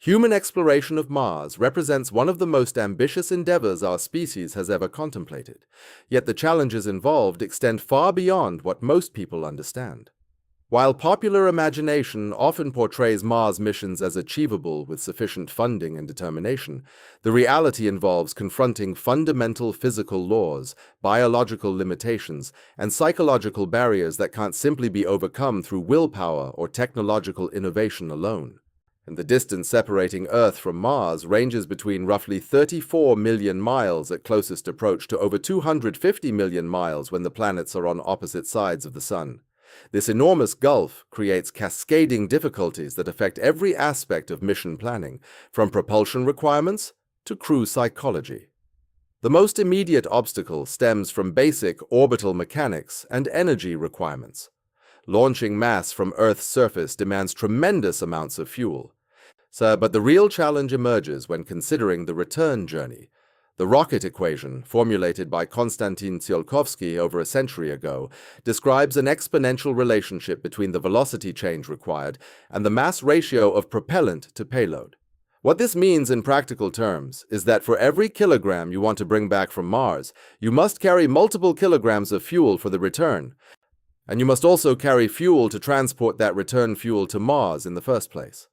Human exploration of Mars represents one of the most ambitious endeavors our species has ever contemplated, yet the challenges involved extend far beyond what most people understand. While popular imagination often portrays Mars missions as achievable with sufficient funding and determination, the reality involves confronting fundamental physical laws, biological limitations, and psychological barriers that can't simply be overcome through willpower or technological innovation alone. And the distance separating Earth from Mars ranges between roughly 34 million miles at closest approach to over 250 million miles when the planets are on opposite sides of the Sun. This enormous gulf creates cascading difficulties that affect every aspect of mission planning, from propulsion requirements to crew psychology. The most immediate obstacle stems from basic orbital mechanics and energy requirements. Launching mass from Earth's surface demands tremendous amounts of fuel. But the real challenge emerges when considering the return journey. The rocket equation, formulated by Konstantin Tsiolkovsky over a century ago, describes an exponential relationship between the velocity change required and the mass ratio of propellant to payload. What this means in practical terms is that for every kilogram you want to bring back from Mars, you must carry multiple kilograms of fuel for the return. And you must also carry fuel to transport that return fuel to Mars in the first place.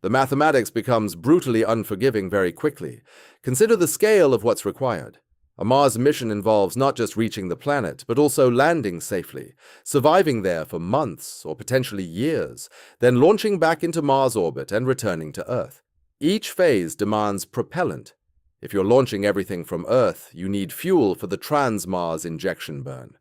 The mathematics becomes brutally unforgiving very quickly. Consider the scale of what's required. A Mars mission involves not just reaching the planet, but also landing safely, surviving there for months or potentially years, then launching back into Mars orbit and returning to Earth. Each phase demands propellant. If you're launching everything from Earth, you need fuel for the trans-Mars injection burn.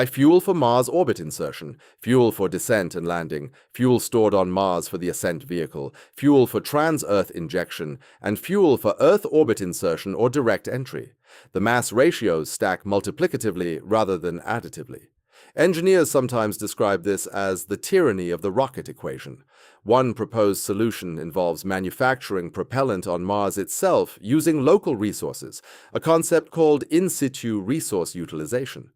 Fuel for Mars orbit insertion, fuel for descent and landing, fuel stored on Mars for the ascent vehicle, fuel for trans-Earth injection, and fuel for Earth orbit insertion or direct entry. The mass ratios stack multiplicatively rather than additively. Engineers sometimes describe this as the tyranny of the rocket equation. One proposed solution involves manufacturing propellant on Mars itself using local resources, a concept called in situ resource utilization.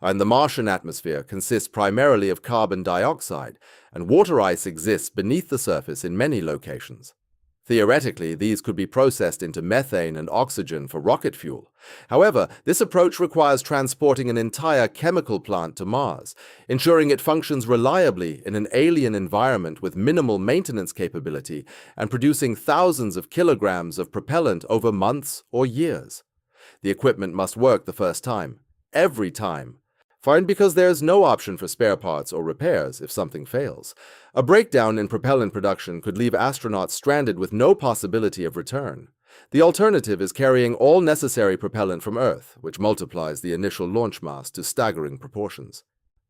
And the Martian atmosphere consists primarily of carbon dioxide, and water ice exists beneath the surface in many locations. Theoretically, these could be processed into methane and oxygen for rocket fuel. However, this approach requires transporting an entire chemical plant to Mars, ensuring it functions reliably in an alien environment with minimal maintenance capability, and producing thousands of kilograms of propellant over months or years. The equipment must work the first time, every time. Fine, because there's no option for spare parts or repairs if something fails. A breakdown in propellant production could leave astronauts stranded with no possibility of return. The alternative is carrying all necessary propellant from Earth, which multiplies the initial launch mass to staggering proportions.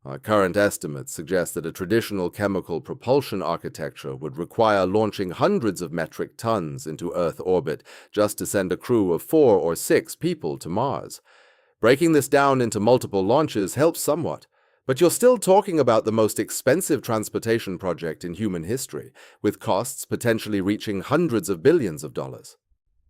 Our current estimates suggest that a traditional chemical propulsion architecture would require launching hundreds of metric tons into Earth orbit just to send a crew of 4 or 6 people to Mars. Breaking this down into multiple launches helps somewhat, but you're still talking about the most expensive transportation project in human history, with costs potentially reaching hundreds of billions of dollars.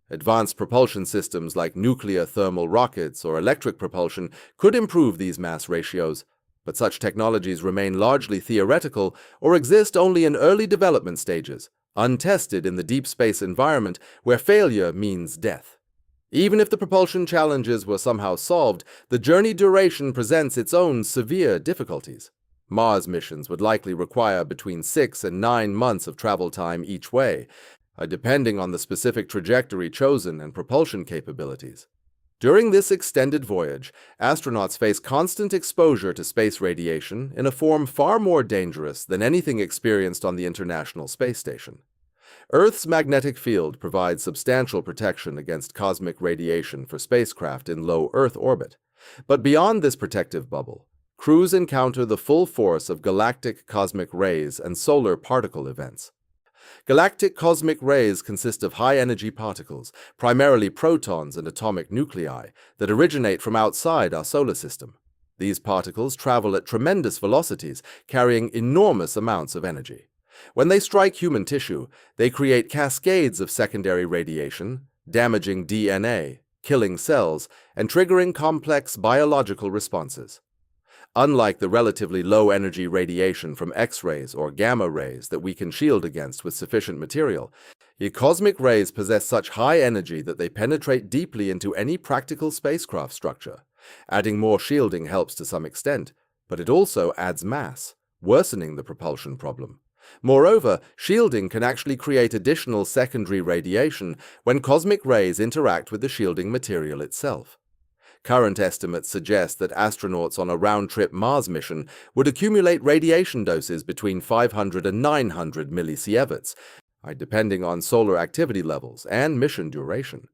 Advanced propulsion systems like nuclear thermal rockets or electric propulsion could improve these mass ratios, but such technologies remain largely theoretical or exist only in early development stages, untested in the deep space environment where failure means death. Even if the propulsion challenges were somehow solved, the journey duration presents its own severe difficulties. Mars missions would likely require between 6 and 9 months of travel time each way, depending on the specific trajectory chosen and propulsion capabilities. During this extended voyage, astronauts face constant exposure to space radiation in a form far more dangerous than anything experienced on the International Space Station. Earth's magnetic field provides substantial protection against cosmic radiation for spacecraft in low Earth orbit. But beyond this protective bubble, crews encounter the full force of galactic cosmic rays and solar particle events. Galactic cosmic rays consist of high-energy particles, primarily protons and atomic nuclei, that originate from outside our solar system. These particles travel at tremendous velocities, carrying enormous amounts of energy. When they strike human tissue, they create cascades of secondary radiation, damaging DNA, killing cells, and triggering complex biological responses. Unlike the relatively low-energy radiation from X-rays or gamma rays that we can shield against with sufficient material, Yet cosmic rays possess such high energy that they penetrate deeply into any practical spacecraft structure. Adding more shielding helps to some extent, but it also adds mass, worsening the propulsion problem. Moreover, shielding can actually create additional secondary radiation when cosmic rays interact with the shielding material itself. Current estimates suggest that astronauts on a round-trip Mars mission would accumulate radiation doses between 500 and 900 millisieverts, depending on solar activity levels and mission duration.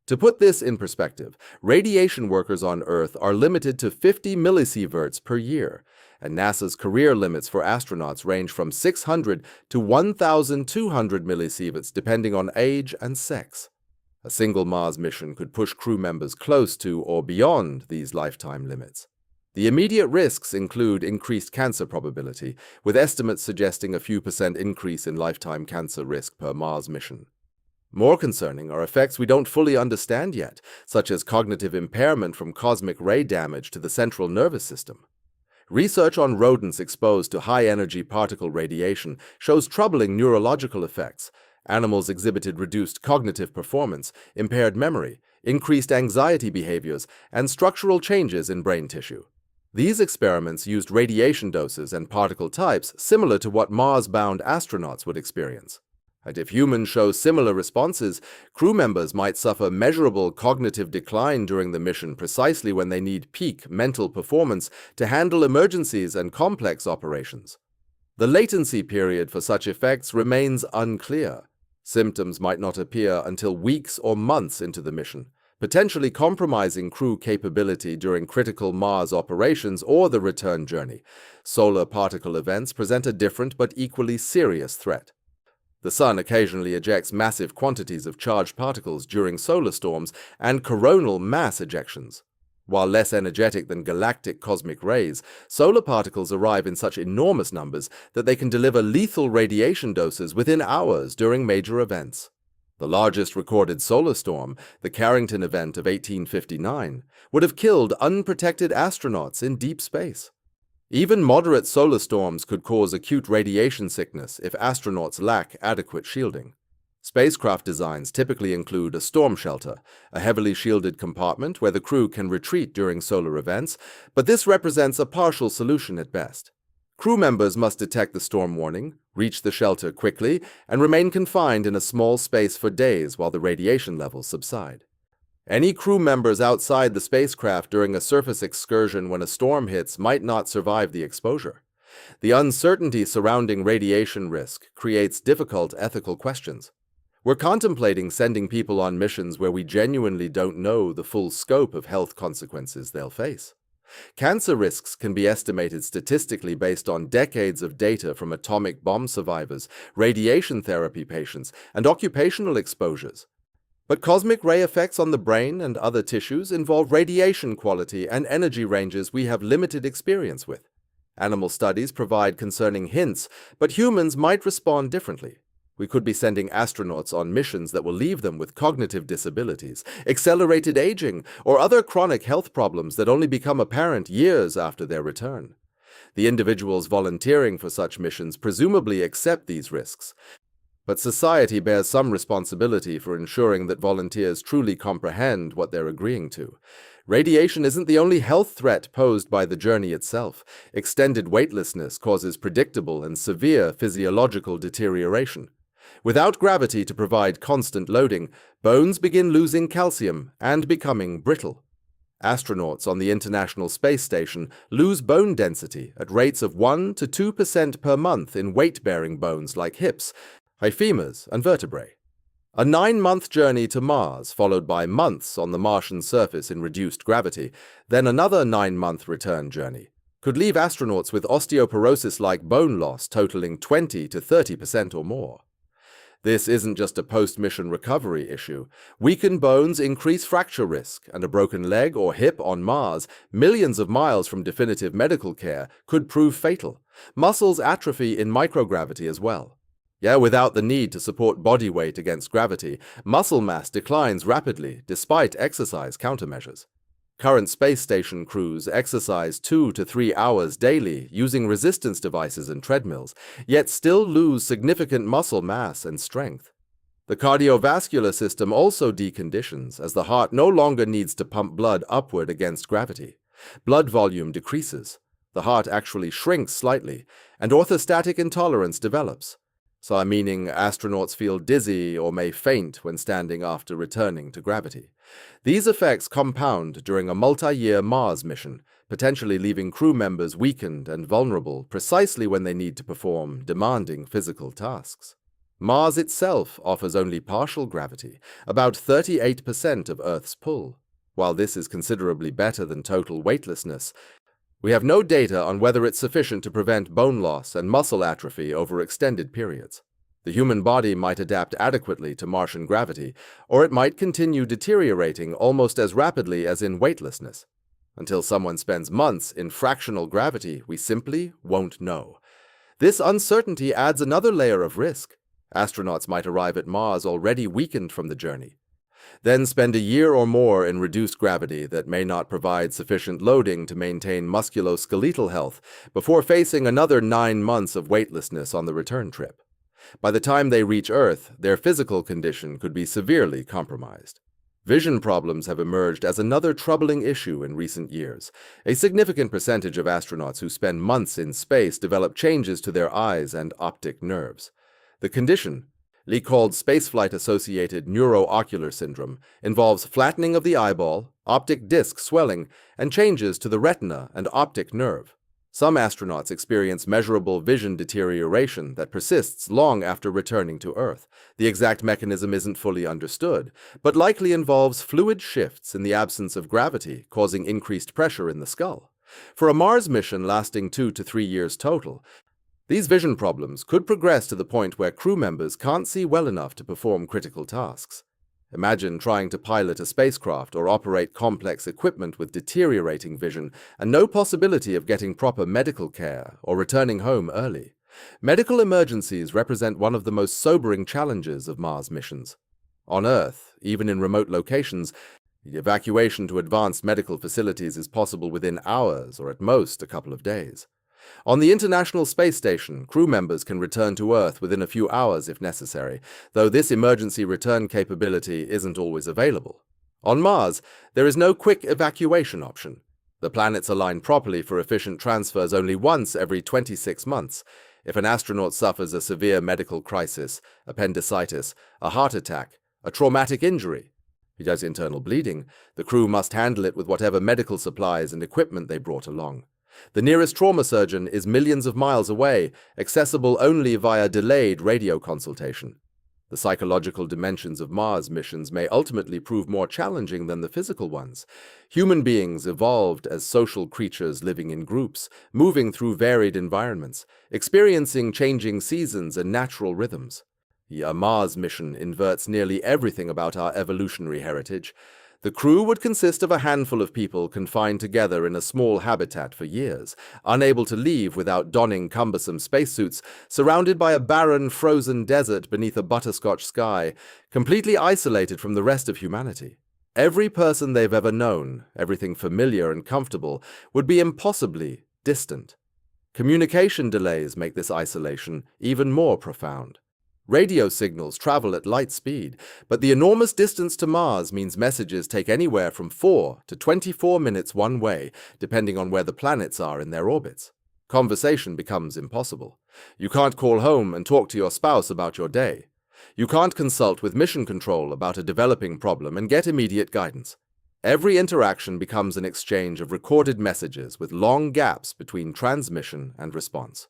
To put this in perspective, radiation workers on Earth are limited to 50 millisieverts per year, and NASA's career limits for astronauts range from 600 to 1,200 millisieverts depending on age and sex. A single Mars mission could push crew members close to or beyond these lifetime limits. The immediate risks include increased cancer probability, with estimates suggesting a few % increase in lifetime cancer risk per Mars mission. More concerning are effects we don't fully understand yet, such as cognitive impairment from cosmic ray damage to the central nervous system. Research on rodents exposed to high-energy particle radiation shows troubling neurological effects. Animals exhibited reduced cognitive performance, impaired memory, increased anxiety behaviors, and structural changes in brain tissue. These experiments used radiation doses and particle types similar to what Mars-bound astronauts would experience. And if humans show similar responses, crew members might suffer measurable cognitive decline during the mission precisely when they need peak mental performance to handle emergencies and complex operations. The latency period for such effects remains unclear. Symptoms might not appear until weeks or months into the mission, potentially compromising crew capability during critical Mars operations or the return journey. Solar particle events present a different but equally serious threat. The Sun occasionally ejects massive quantities of charged particles during solar storms and coronal mass ejections. While less energetic than galactic cosmic rays, solar particles arrive in such enormous numbers that they can deliver lethal radiation doses within hours during major events. The largest recorded solar storm, the Carrington event of 1859, would have killed unprotected astronauts in deep space. Even moderate solar storms could cause acute radiation sickness if astronauts lack adequate shielding. Spacecraft designs typically include a storm shelter, a heavily shielded compartment where the crew can retreat during solar events, but this represents a partial solution at best. Crew members must detect the storm warning, reach the shelter quickly, and remain confined in a small space for days while the radiation levels subside. Any crew members outside the spacecraft during a surface excursion when a storm hits might not survive the exposure. The uncertainty surrounding radiation risk creates difficult ethical questions. We're contemplating sending people on missions where we genuinely don't know the full scope of health consequences they'll face. Cancer risks can be estimated statistically based on decades of data from atomic bomb survivors, radiation therapy patients, and occupational exposures. But cosmic ray effects on the brain and other tissues involve radiation quality and energy ranges we have limited experience with. Animal studies provide concerning hints, but humans might respond differently. We could be sending astronauts on missions that will leave them with cognitive disabilities, accelerated aging, or other chronic health problems that only become apparent years after their return. The individuals volunteering for such missions presumably accept these risks. But society bears some responsibility for ensuring that volunteers truly comprehend what they're agreeing to. Radiation isn't the only health threat posed by the journey itself. Extended weightlessness causes predictable and severe physiological deterioration. Without gravity to provide constant loading, bones begin losing calcium and becoming brittle. Astronauts on the International Space Station lose bone density at rates of 1 to 2% per month in weight-bearing bones like hips, femurs, and vertebrae. A 9-month journey to Mars, followed by months on the Martian surface in reduced gravity, then another 9-month return journey, could leave astronauts with osteoporosis-like bone loss totaling 20 to 30% or more. This isn't just a post-mission recovery issue. Weakened bones increase fracture risk, and a broken leg or hip on Mars, millions of miles from definitive medical care, could prove fatal. Muscles atrophy in microgravity as well. Without the need to support body weight against gravity, muscle mass declines rapidly despite exercise countermeasures. Current space station crews exercise 2 to 3 hours daily using resistance devices and treadmills, yet still lose significant muscle mass and strength. The cardiovascular system also deconditions, as the heart no longer needs to pump blood upward against gravity. Blood volume decreases, the heart actually shrinks slightly, and orthostatic intolerance develops. So, meaning astronauts feel dizzy or may faint when standing after returning to gravity. These effects compound during a multi-year Mars mission, potentially leaving crew members weakened and vulnerable precisely when they need to perform demanding physical tasks. Mars itself offers only partial gravity, about 38% of Earth's pull. While this is considerably better than total weightlessness, we have no data on whether it's sufficient to prevent bone loss and muscle atrophy over extended periods. The human body might adapt adequately to Martian gravity, or it might continue deteriorating almost as rapidly as in weightlessness. Until someone spends months in fractional gravity, we simply won't know. This uncertainty adds another layer of risk. Astronauts might arrive at Mars already weakened from the journey, then spend a year or more in reduced gravity that may not provide sufficient loading to maintain musculoskeletal health before facing another 9 months of weightlessness on the return trip. By the time they reach Earth, their physical condition could be severely compromised. Vision problems have emerged as another troubling issue in recent years. A significant percentage of astronauts who spend months in space develop changes to their eyes and optic nerves. The condition, called spaceflight-associated neuroocular syndrome, involves flattening of the eyeball, optic disc swelling, and changes to the retina and optic nerve. Some astronauts experience measurable vision deterioration that persists long after returning to Earth. The exact mechanism isn't fully understood, but likely involves fluid shifts in the absence of gravity, causing increased pressure in the skull. For a Mars mission lasting 2 to 3 years total, these vision problems could progress to the point where crew members can't see well enough to perform critical tasks. Imagine trying to pilot a spacecraft or operate complex equipment with deteriorating vision and no possibility of getting proper medical care or returning home early. Medical emergencies represent one of the most sobering challenges of Mars missions. On Earth, even in remote locations, the evacuation to advanced medical facilities is possible within hours or at most a couple of days. On the International Space Station, crew members can return to Earth within a few hours if necessary, though this emergency return capability isn't always available. On Mars, there is no quick evacuation option. The planets align properly for efficient transfers only once every 26 months. If an astronaut suffers a severe medical crisis, appendicitis, a heart attack, a traumatic injury, he has internal bleeding, the crew must handle it with whatever medical supplies and equipment they brought along. The nearest trauma surgeon is millions of miles away, accessible only via delayed radio consultation. The psychological dimensions of Mars missions may ultimately prove more challenging than the physical ones. Human beings evolved as social creatures living in groups, moving through varied environments, experiencing changing seasons and natural rhythms. A Mars mission inverts nearly everything about our evolutionary heritage. The crew would consist of a handful of people confined together in a small habitat for years, unable to leave without donning cumbersome spacesuits, surrounded by a barren, frozen desert beneath a butterscotch sky, completely isolated from the rest of humanity. Every person they've ever known, everything familiar and comfortable, would be impossibly distant. Communication delays make this isolation even more profound. Radio signals travel at light speed, but the enormous distance to Mars means messages take anywhere from 4 to 24 minutes one way, depending on where the planets are in their orbits. Conversation becomes impossible. You can't call home and talk to your spouse about your day. You can't consult with mission control about a developing problem and get immediate guidance. Every interaction becomes an exchange of recorded messages with long gaps between transmission and response.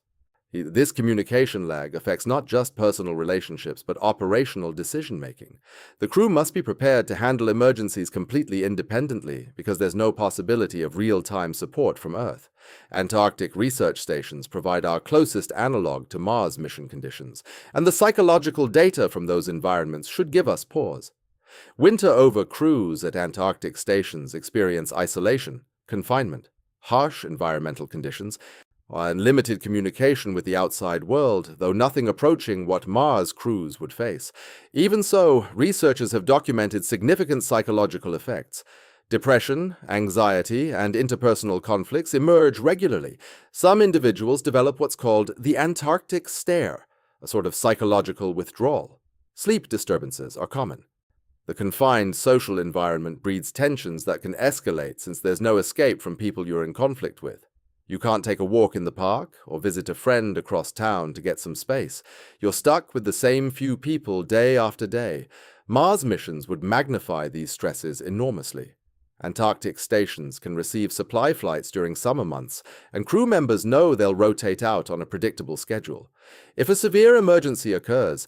This communication lag affects not just personal relationships, but operational decision-making. The crew must be prepared to handle emergencies completely independently because there's no possibility of real-time support from Earth. Antarctic research stations provide our closest analog to Mars mission conditions, and the psychological data from those environments should give us pause. Winter-over crews at Antarctic stations experience isolation, confinement, harsh environmental conditions, and limited communication with the outside world, though nothing approaching what Mars crews would face. Even so, researchers have documented significant psychological effects. Depression, anxiety, and interpersonal conflicts emerge regularly. Some individuals develop what's called the Antarctic stare, a sort of psychological withdrawal. Sleep disturbances are common. The confined social environment breeds tensions that can escalate since there's no escape from people you're in conflict with. You can't take a walk in the park or visit a friend across town to get some space. You're stuck with the same few people day after day. Mars missions would magnify these stresses enormously. Antarctic stations can receive supply flights during summer months, and crew members know they'll rotate out on a predictable schedule. If a severe emergency occurs,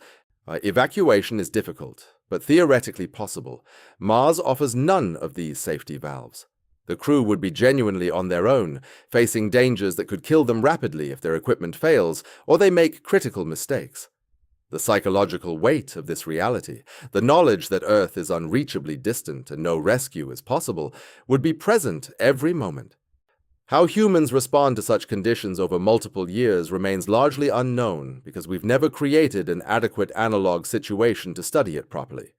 evacuation is difficult, but theoretically possible. Mars offers none of these safety valves. The crew would be genuinely on their own, facing dangers that could kill them rapidly if their equipment fails or they make critical mistakes. The psychological weight of this reality, the knowledge that Earth is unreachably distant and no rescue is possible, would be present every moment. How humans respond to such conditions over multiple years remains largely unknown because we've never created an adequate analog situation to study it properly.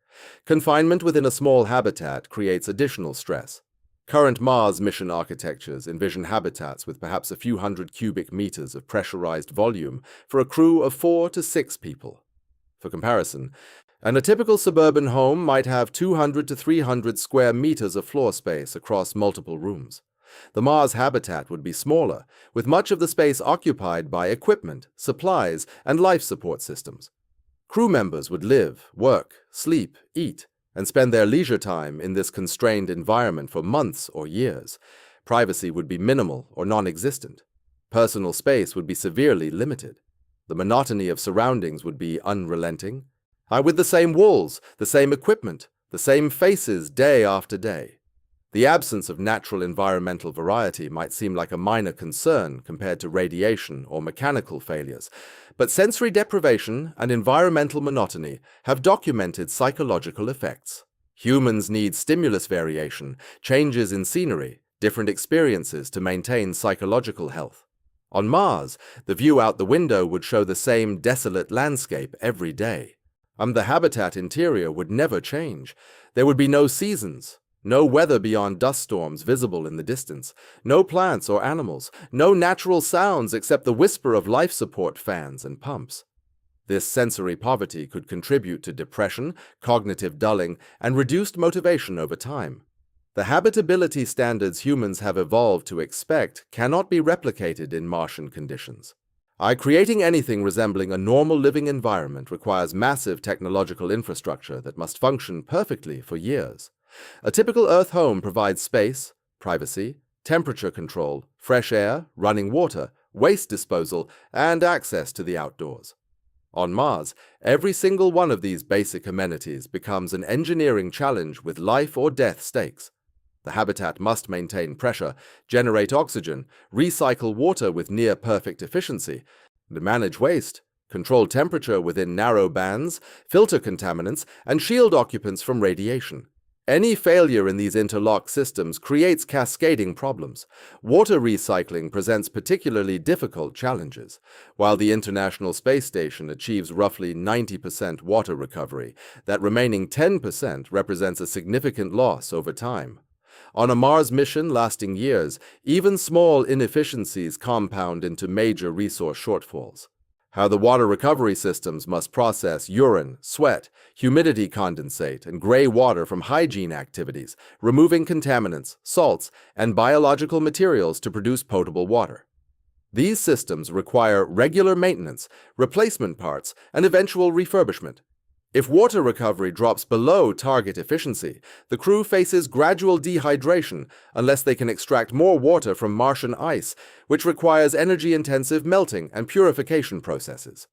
Confinement within a small habitat creates additional stress. Current Mars mission architectures envision habitats with perhaps a few hundred cubic meters of pressurized volume for a crew of 4 to 6 people. For comparison, a typical suburban home might have 200 to 300 square meters of floor space across multiple rooms. The Mars habitat would be smaller, with much of the space occupied by equipment, supplies, and life support systems. Crew members would live, work, sleep, eat, and spend their leisure time in this constrained environment for months or years. Privacy would be minimal or non-existent. Personal space would be severely limited. The monotony of surroundings would be unrelenting. With the same walls, the same equipment, the same faces day after day. The absence of natural environmental variety might seem like a minor concern compared to radiation or mechanical failures, but sensory deprivation and environmental monotony have documented psychological effects. Humans need stimulus variation, changes in scenery, different experiences to maintain psychological health. On Mars, the view out the window would show the same desolate landscape every day. The habitat interior would never change. There would be no seasons. No weather beyond dust storms visible in the distance, no plants or animals, no natural sounds except the whisper of life support fans and pumps. This sensory poverty could contribute to depression, cognitive dulling, and reduced motivation over time. The habitability standards humans have evolved to expect cannot be replicated in Martian conditions. Creating anything resembling a normal living environment requires massive technological infrastructure that must function perfectly for years. A typical Earth home provides space, privacy, temperature control, fresh air, running water, waste disposal, and access to the outdoors. On Mars, every single one of these basic amenities becomes an engineering challenge with life or death stakes. The habitat must maintain pressure, generate oxygen, recycle water with near-perfect efficiency, manage waste, control temperature within narrow bands, filter contaminants, and shield occupants from radiation. Any failure in these interlocked systems creates cascading problems. Water recycling presents particularly difficult challenges. While the International Space Station achieves roughly 90% water recovery, that remaining 10% represents a significant loss over time. On a Mars mission lasting years, even small inefficiencies compound into major resource shortfalls. How the water recovery systems must process urine, sweat, humidity condensate, and gray water from hygiene activities, removing contaminants, salts, and biological materials to produce potable water. These systems require regular maintenance, replacement parts, and eventual refurbishment. If water recovery drops below target efficiency, the crew faces gradual dehydration unless they can extract more water from Martian ice, which requires energy-intensive melting and purification processes.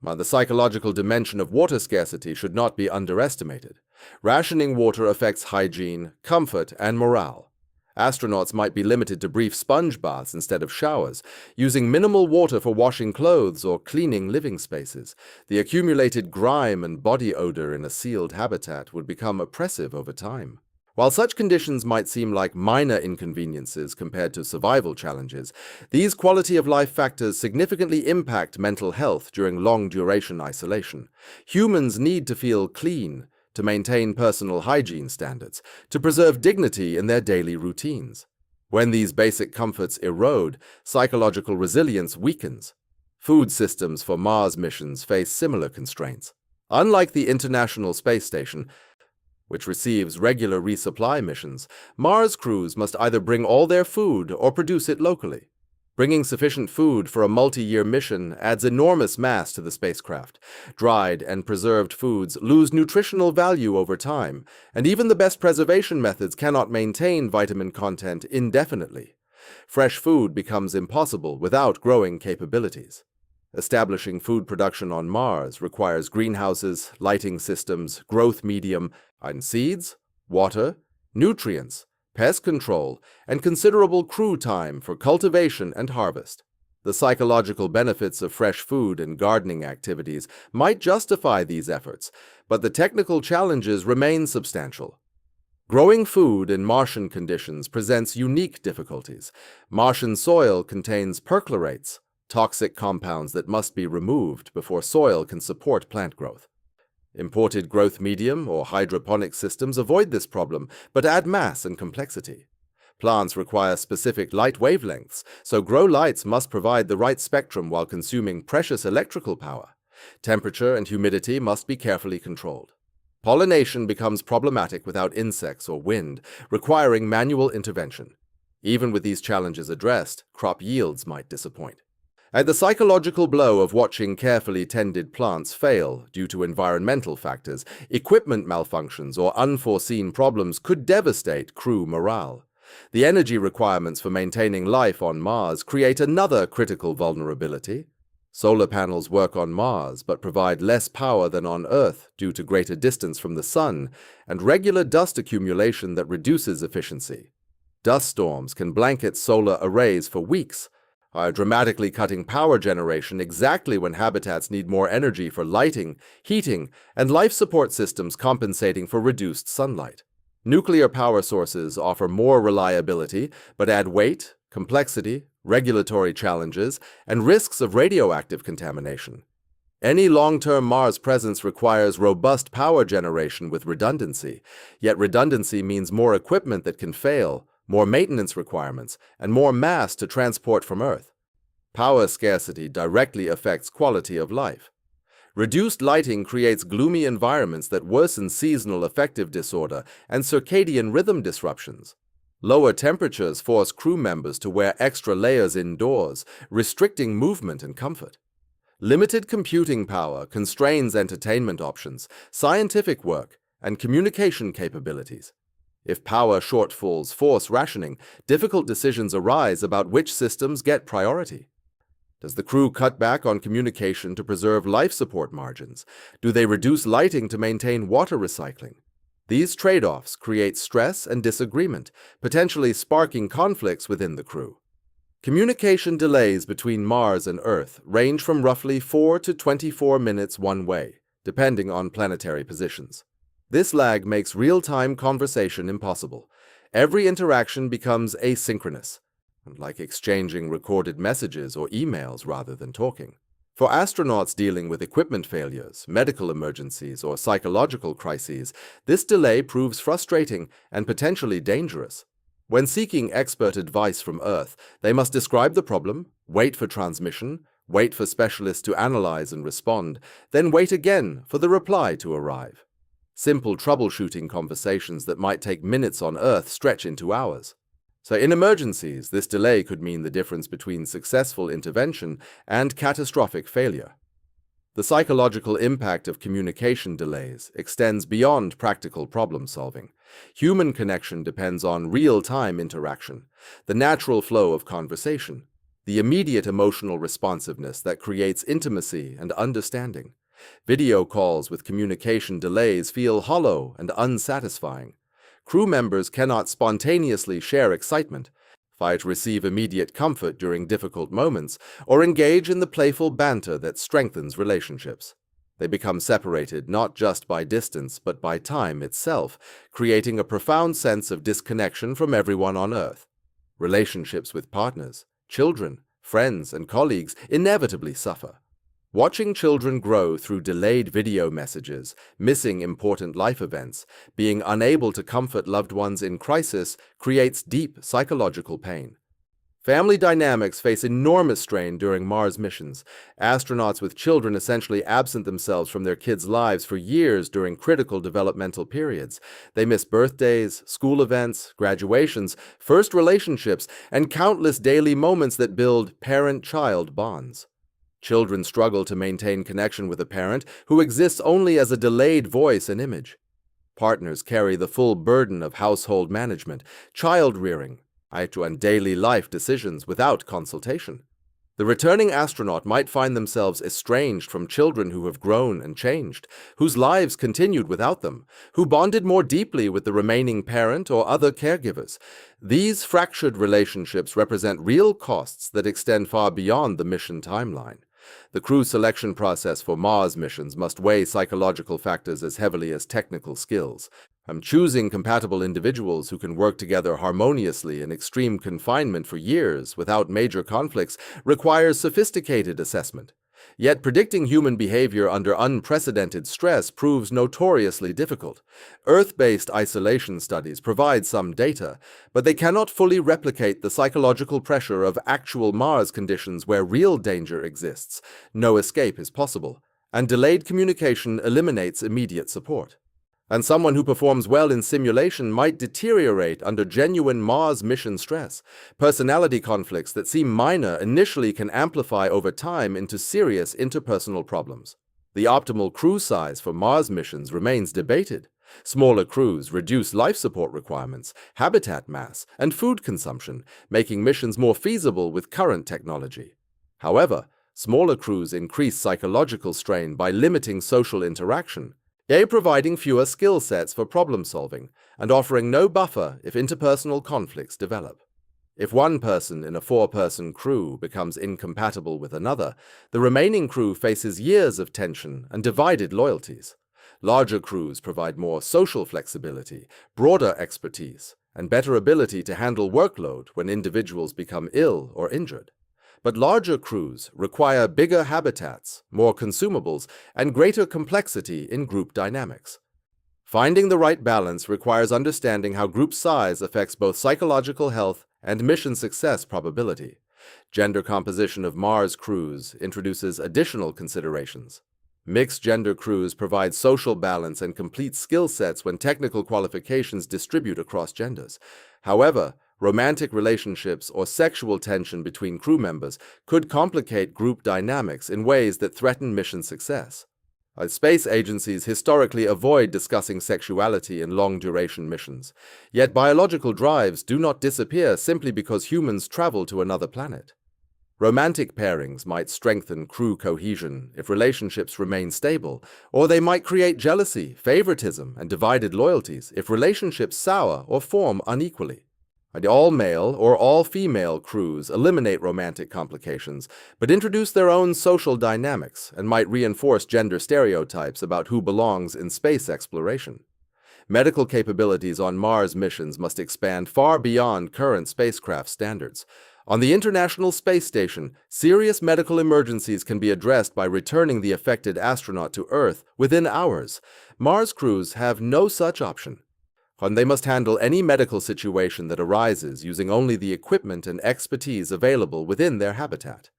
The psychological dimension of water scarcity should not be underestimated. Rationing water affects hygiene, comfort, and morale. Astronauts might be limited to brief sponge baths instead of showers, using minimal water for washing clothes or cleaning living spaces. The accumulated grime and body odor in a sealed habitat would become oppressive over time. While such conditions might seem like minor inconveniences compared to survival challenges, these quality-of-life factors significantly impact mental health during long-duration isolation. Humans need to feel clean, to maintain personal hygiene standards, to preserve dignity in their daily routines. When these basic comforts erode, psychological resilience weakens. Food systems for Mars missions face similar constraints. Unlike the International Space Station, which receives regular resupply missions, Mars crews must either bring all their food or produce it locally. Bringing sufficient food for a multi-year mission adds enormous mass to the spacecraft. Dried and preserved foods lose nutritional value over time, and even the best preservation methods cannot maintain vitamin content indefinitely. Fresh food becomes impossible without growing capabilities. Establishing food production on Mars requires greenhouses, lighting systems, growth medium, and seeds, water, nutrients, pest control, and considerable crew time for cultivation and harvest. The psychological benefits of fresh food and gardening activities might justify these efforts, but the technical challenges remain substantial. Growing food in Martian conditions presents unique difficulties. Martian soil contains perchlorates, toxic compounds that must be removed before soil can support plant growth. Imported growth medium or hydroponic systems avoid this problem, but add mass and complexity. Plants require specific light wavelengths, so grow lights must provide the right spectrum while consuming precious electrical power. Temperature and humidity must be carefully controlled. Pollination becomes problematic without insects or wind, requiring manual intervention. Even with these challenges addressed, crop yields might disappoint. And the psychological blow of watching carefully tended plants fail due to environmental factors, equipment malfunctions, or unforeseen problems could devastate crew morale. The energy requirements for maintaining life on Mars create another critical vulnerability. Solar panels work on Mars but provide less power than on Earth due to greater distance from the Sun and regular dust accumulation that reduces efficiency. Dust storms can blanket solar arrays for weeks, dramatically cutting power generation exactly when habitats need more energy for lighting, heating, and life support systems compensating for reduced sunlight. Nuclear power sources offer more reliability, but add weight, complexity, regulatory challenges, and risks of radioactive contamination. Any long-term Mars presence requires robust power generation with redundancy, yet redundancy means more equipment that can fail, more maintenance requirements, and more mass to transport from Earth. Power scarcity directly affects quality of life. Reduced lighting creates gloomy environments that worsen seasonal affective disorder and circadian rhythm disruptions. Lower temperatures force crew members to wear extra layers indoors, restricting movement and comfort. Limited computing power constrains entertainment options, scientific work, and communication capabilities. If power shortfalls force rationing, difficult decisions arise about which systems get priority. Does the crew cut back on communication to preserve life support margins? Do they reduce lighting to maintain water recycling? These trade-offs create stress and disagreement, potentially sparking conflicts within the crew. Communication delays between Mars and Earth range from roughly 4 to 24 minutes one way, depending on planetary positions. This lag makes real-time conversation impossible. Every interaction becomes asynchronous, like exchanging recorded messages or emails rather than talking. For astronauts dealing with equipment failures, medical emergencies, or psychological crises, this delay proves frustrating and potentially dangerous. When seeking expert advice from Earth, they must describe the problem, wait for transmission, wait for specialists to analyze and respond, then wait again for the reply to arrive. Simple troubleshooting conversations that might take minutes on Earth stretch into hours. So in emergencies, this delay could mean the difference between successful intervention and catastrophic failure. The psychological impact of communication delays extends beyond practical problem solving. Human connection depends on real-time interaction, the natural flow of conversation, the immediate emotional responsiveness that creates intimacy and understanding. Video calls with communication delays feel hollow and unsatisfying. Crew members cannot spontaneously share excitement, receive immediate comfort during difficult moments, or engage in the playful banter that strengthens relationships. They become separated not just by distance but by time itself, creating a profound sense of disconnection from everyone on Earth. Relationships with partners, children, friends, and colleagues inevitably suffer. Watching children grow through delayed video messages, missing important life events, being unable to comfort loved ones in crisis creates deep psychological pain. Family dynamics face enormous strain during Mars missions. Astronauts with children essentially absent themselves from their kids' lives for years during critical developmental periods. They miss birthdays, school events, graduations, first relationships, and countless daily moments that build parent-child bonds. Children struggle to maintain connection with a parent who exists only as a delayed voice and image. Partners carry the full burden of household management, child-rearing, and daily life decisions without consultation. The returning astronaut might find themselves estranged from children who have grown and changed, whose lives continued without them, who bonded more deeply with the remaining parent or other caregivers. These fractured relationships represent real costs that extend far beyond the mission timeline. The crew selection process for Mars missions must weigh psychological factors as heavily as technical skills. Choosing compatible individuals who can work together harmoniously in extreme confinement for years without major conflicts requires sophisticated assessment. Yet predicting human behavior under unprecedented stress proves notoriously difficult. Earth-based isolation studies provide some data, but they cannot fully replicate the psychological pressure of actual Mars conditions where real danger exists, no escape is possible, and delayed communication eliminates immediate support. And someone who performs well in simulation might deteriorate under genuine Mars mission stress. Personality conflicts that seem minor initially can amplify over time into serious interpersonal problems. The optimal crew size for Mars missions remains debated. Smaller crews reduce life support requirements, habitat mass, and food consumption, making missions more feasible with current technology. However, smaller crews increase psychological strain by limiting social interaction, providing fewer skill sets for problem solving, and offering no buffer if interpersonal conflicts develop. If one person in a 4-person crew becomes incompatible with another, the remaining crew faces years of tension and divided loyalties. Larger crews provide more social flexibility, broader expertise, and better ability to handle workload when individuals become ill or injured. But larger crews require bigger habitats, more consumables, and greater complexity in group dynamics. Finding the right balance requires understanding how group size affects both psychological health and mission success probability. Gender composition of Mars crews introduces additional considerations. Mixed-gender crews provide social balance and complete skill sets when technical qualifications distribute across genders. However, romantic relationships or sexual tension between crew members could complicate group dynamics in ways that threaten mission success. Space agencies historically avoid discussing sexuality in long-duration missions, yet biological drives do not disappear simply because humans travel to another planet. Romantic pairings might strengthen crew cohesion if relationships remain stable, or they might create jealousy, favoritism, and divided loyalties if relationships sour or form unequally. All-male or all-female crews eliminate romantic complications, but introduce their own social dynamics and might reinforce gender stereotypes about who belongs in space exploration. Medical capabilities on Mars missions must expand far beyond current spacecraft standards. On the International Space Station, serious medical emergencies can be addressed by returning the affected astronaut to Earth within hours. Mars crews have no such option. They must handle any medical situation that arises using only the equipment and expertise available within their habitat.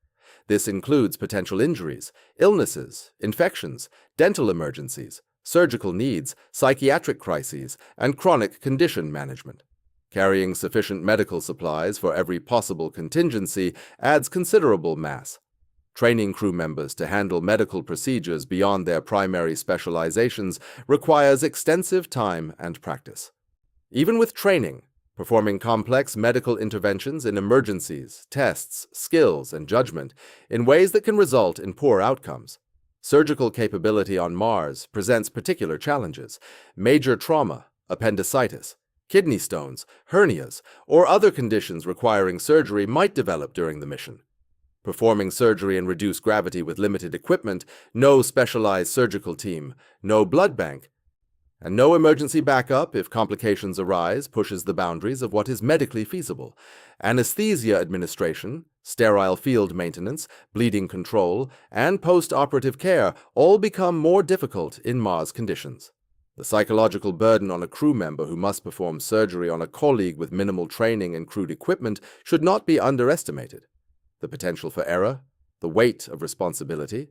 This includes potential injuries, illnesses, infections, dental emergencies, surgical needs, psychiatric crises, and chronic condition management. Carrying sufficient medical supplies for every possible contingency adds considerable mass. Training crew members to handle medical procedures beyond their primary specializations requires extensive time and practice. Even with training, performing complex medical interventions in emergencies, tests, skills, and judgment in ways that can result in poor outcomes. Surgical capability on Mars presents particular challenges. Major trauma, appendicitis, kidney stones, hernias, or other conditions requiring surgery might develop during the mission. Performing surgery in reduced gravity with limited equipment, no specialized surgical team, no blood bank, and no emergency backup if complications arise pushes the boundaries of what is medically feasible. Anesthesia administration, sterile field maintenance, bleeding control, and post-operative care all become more difficult in Mars conditions. The psychological burden on a crew member who must perform surgery on a colleague with minimal training and crude equipment should not be underestimated. The potential for error, the weight of responsibility,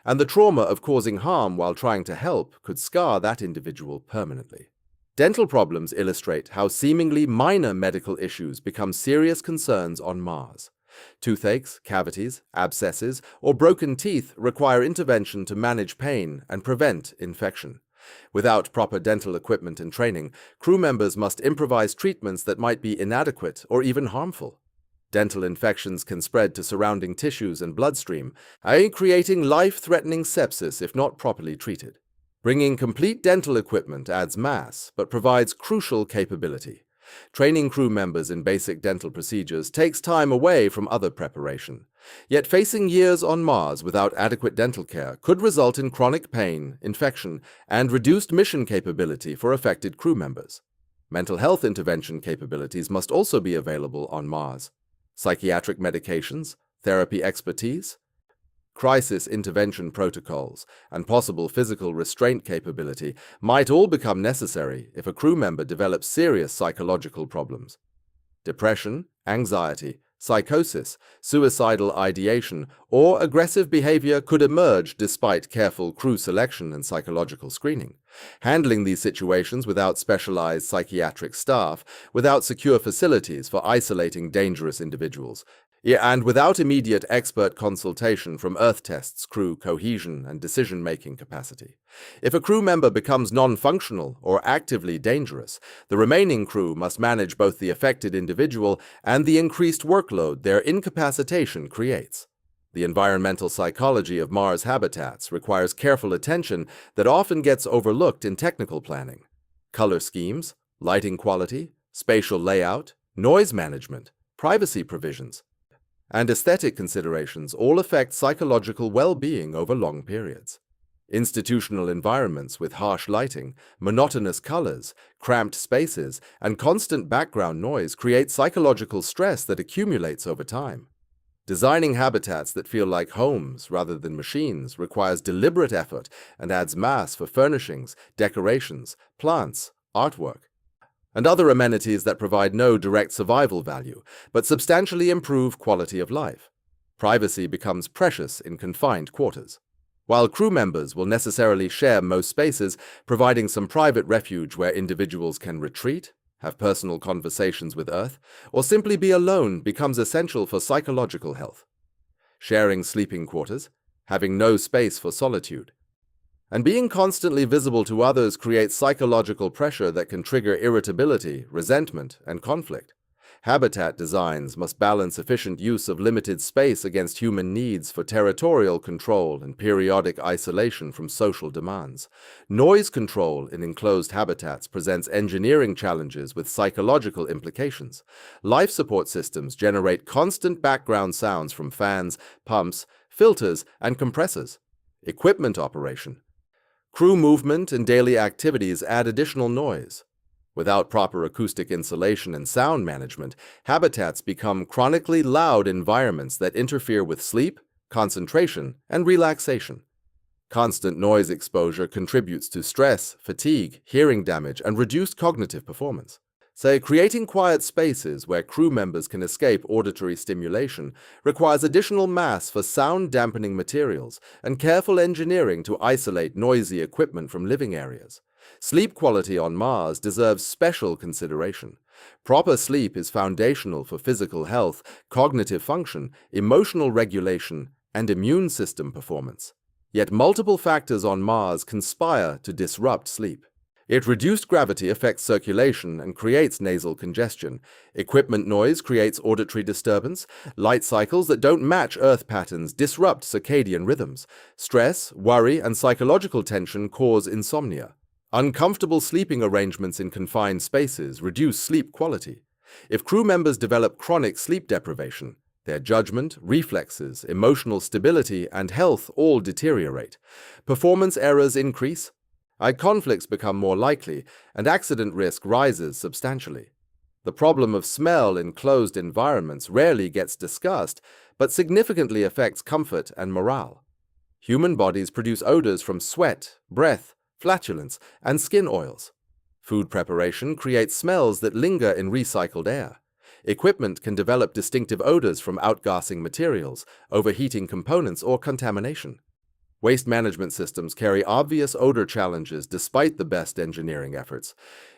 and the trauma of causing harm while trying to help could scar that individual permanently. Dental problems illustrate how seemingly minor medical issues become serious concerns on Mars. Toothaches, cavities, abscesses, or broken teeth require intervention to manage pain and prevent infection. Without proper dental equipment and training, crew members must improvise treatments that might be inadequate or even harmful. Dental infections can spread to surrounding tissues and bloodstream, creating life-threatening sepsis if not properly treated. Bringing complete dental equipment adds mass, but provides crucial capability. Training crew members in basic dental procedures takes time away from other preparation. Yet facing years on Mars without adequate dental care could result in chronic pain, infection, and reduced mission capability for affected crew members. Mental health intervention capabilities must also be available on Mars. Psychiatric medications, therapy expertise, crisis intervention protocols, and possible physical restraint capability might all become necessary if a crew member develops serious psychological problems. Depression, anxiety, psychosis, suicidal ideation, or aggressive behavior could emerge despite careful crew selection and psychological screening. Handling these situations without specialized psychiatric staff, without secure facilities for isolating dangerous individuals, and without immediate expert consultation from Earth tests crew cohesion and decision-making capacity. If a crew member becomes non-functional or actively dangerous, the remaining crew must manage both the affected individual and the increased workload their incapacitation creates. The environmental psychology of Mars habitats requires careful attention that often gets overlooked in technical planning. Color schemes, lighting quality, spatial layout, noise management, privacy provisions, and aesthetic considerations all affect psychological well-being over long periods. Institutional environments with harsh lighting, monotonous colors, cramped spaces, and constant background noise create psychological stress that accumulates over time. Designing habitats that feel like homes rather than machines requires deliberate effort and adds mass for furnishings, decorations, plants, artwork, and other amenities that provide no direct survival value, but substantially improve quality of life. Privacy becomes precious in confined quarters. While crew members will necessarily share most spaces, providing some private refuge where individuals can retreat, have personal conversations with Earth, or simply be alone becomes essential for psychological health. Sharing sleeping quarters, having no space for solitude, and being constantly visible to others creates psychological pressure that can trigger irritability, resentment, and conflict. Habitat designs must balance efficient use of limited space against human needs for territorial control and periodic isolation from social demands. Noise control in enclosed habitats presents engineering challenges with psychological implications. Life support systems generate constant background sounds from fans, pumps, filters, and compressors. Equipment operation, crew movement, and daily activities add additional noise. Without proper acoustic insulation and sound management, habitats become chronically loud environments that interfere with sleep, concentration, and relaxation. Constant noise exposure contributes to stress, fatigue, hearing damage, and reduced cognitive performance. Creating quiet spaces where crew members can escape auditory stimulation requires additional mass for sound-dampening materials and careful engineering to isolate noisy equipment from living areas. Sleep quality on Mars deserves special consideration. Proper sleep is foundational for physical health, cognitive function, emotional regulation, and immune system performance. Yet multiple factors on Mars conspire to disrupt sleep. Reduced gravity affects circulation and creates nasal congestion. Equipment noise creates auditory disturbance. Light cycles that don't match Earth patterns disrupt circadian rhythms. Stress, worry, and psychological tension cause insomnia. Uncomfortable sleeping arrangements in confined spaces reduce sleep quality. If crew members develop chronic sleep deprivation, their judgment, reflexes, emotional stability, and health all deteriorate. Performance errors increase. Conflicts become more likely, and accident risk rises substantially. The problem of smell in closed environments rarely gets discussed, but significantly affects comfort and morale. Human bodies produce odors from sweat, breath, flatulence, and skin oils. Food preparation creates smells that linger in recycled air. Equipment can develop distinctive odors from outgassing materials, overheating components, or contamination. Waste management systems carry obvious odor challenges despite the best engineering efforts.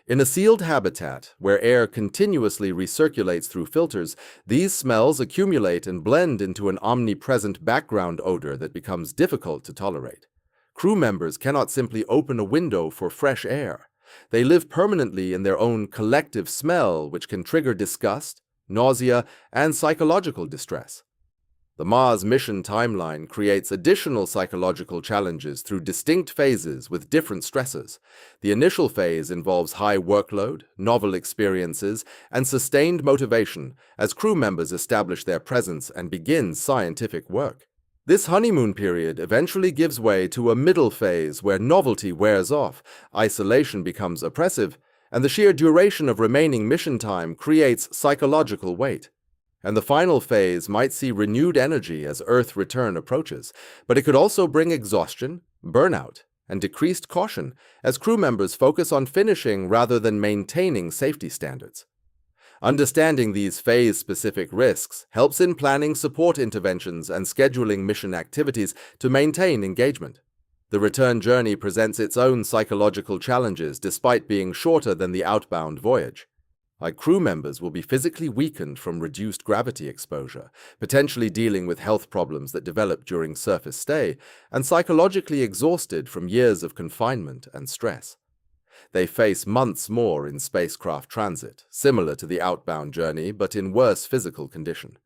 In a sealed habitat, where air continuously recirculates through filters, these smells accumulate and blend into an omnipresent background odor that becomes difficult to tolerate. Crew members cannot simply open a window for fresh air. They live permanently in their own collective smell, which can trigger disgust, nausea, and psychological distress. The Mars mission timeline creates additional psychological challenges through distinct phases with different stressors. The initial phase involves high workload, novel experiences, and sustained motivation as crew members establish their presence and begin scientific work. This honeymoon period eventually gives way to a middle phase where novelty wears off, isolation becomes oppressive, and the sheer duration of remaining mission time creates psychological weight. And the final phase might see renewed energy as Earth return approaches, but it could also bring exhaustion, burnout, and decreased caution as crew members focus on finishing rather than maintaining safety standards. Understanding these phase-specific risks helps in planning support interventions and scheduling mission activities to maintain engagement. The return journey presents its own psychological challenges despite being shorter than the outbound voyage. Crew members will be physically weakened from reduced gravity exposure, potentially dealing with health problems that develop during surface stay, and psychologically exhausted from years of confinement and stress. They face months more in spacecraft transit, similar to the outbound journey but in worse physical condition.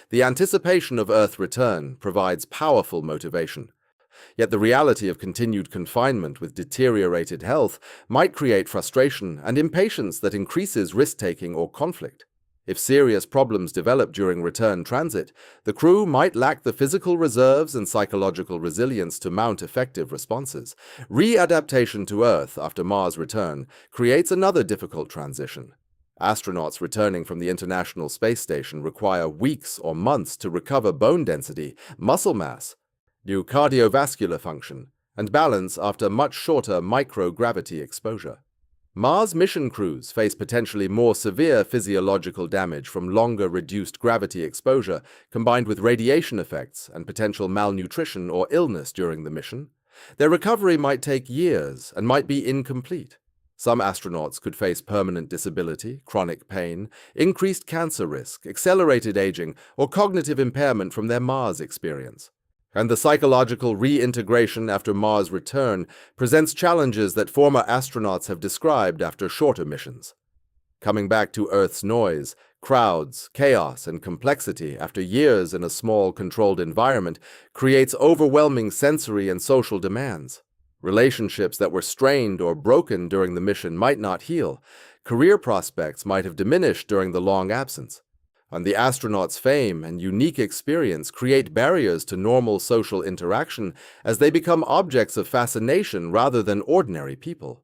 The anticipation of Earth return provides powerful motivation. Yet the reality of continued confinement with deteriorated health might create frustration and impatience that increases risk-taking or conflict. If serious problems develop during return transit, the crew might lack the physical reserves and psychological resilience to mount effective responses. Readaptation to Earth after Mars return creates another difficult transition. Astronauts returning from the International Space Station require weeks or months to recover bone density, muscle mass, new cardiovascular function, and balance after much shorter microgravity exposure. Mars mission crews face potentially more severe physiological damage from longer reduced gravity exposure combined with radiation effects and potential malnutrition or illness during the mission. Their recovery might take years and might be incomplete. Some astronauts could face permanent disability, chronic pain, increased cancer risk, accelerated aging, or cognitive impairment from their Mars experience. And the psychological reintegration after Mars return presents challenges that former astronauts have described after shorter missions. Coming back to Earth's noise, crowds, chaos, and complexity after years in a small, controlled environment creates overwhelming sensory and social demands. Relationships that were strained or broken during the mission might not heal. Career prospects might have diminished during the long absence. And the astronauts' fame and unique experience create barriers to normal social interaction as they become objects of fascination rather than ordinary people.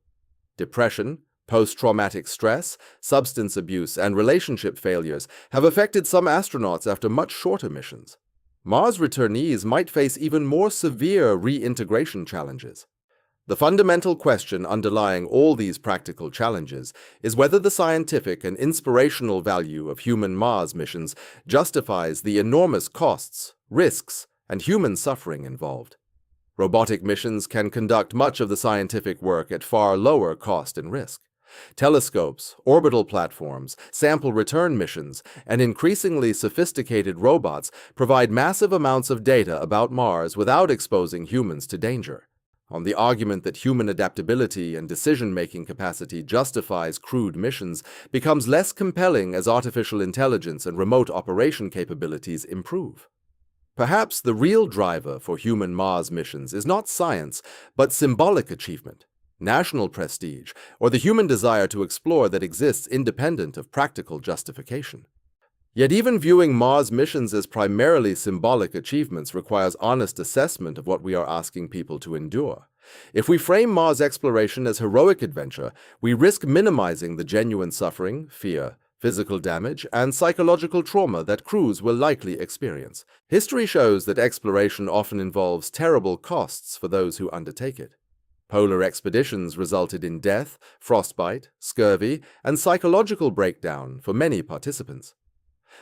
Depression, post-traumatic stress, substance abuse, and relationship failures have affected some astronauts after much shorter missions. Mars returnees might face even more severe reintegration challenges. The fundamental question underlying all these practical challenges is whether the scientific and inspirational value of human Mars missions justifies the enormous costs, risks, and human suffering involved. Robotic missions can conduct much of the scientific work at far lower cost and risk. Telescopes, orbital platforms, sample return missions, and increasingly sophisticated robots provide massive amounts of data about Mars without exposing humans to danger. On the argument that human adaptability and decision-making capacity justifies crewed missions becomes less compelling as artificial intelligence and remote operation capabilities improve. Perhaps the real driver for human Mars missions is not science, but symbolic achievement, national prestige, or the human desire to explore that exists independent of practical justification. Yet even viewing Mars missions as primarily symbolic achievements requires honest assessment of what we are asking people to endure. If we frame Mars exploration as heroic adventure, we risk minimizing the genuine suffering, fear, physical damage, and psychological trauma that crews will likely experience. History shows that exploration often involves terrible costs for those who undertake it. Polar expeditions resulted in death, frostbite, scurvy, and psychological breakdown for many participants.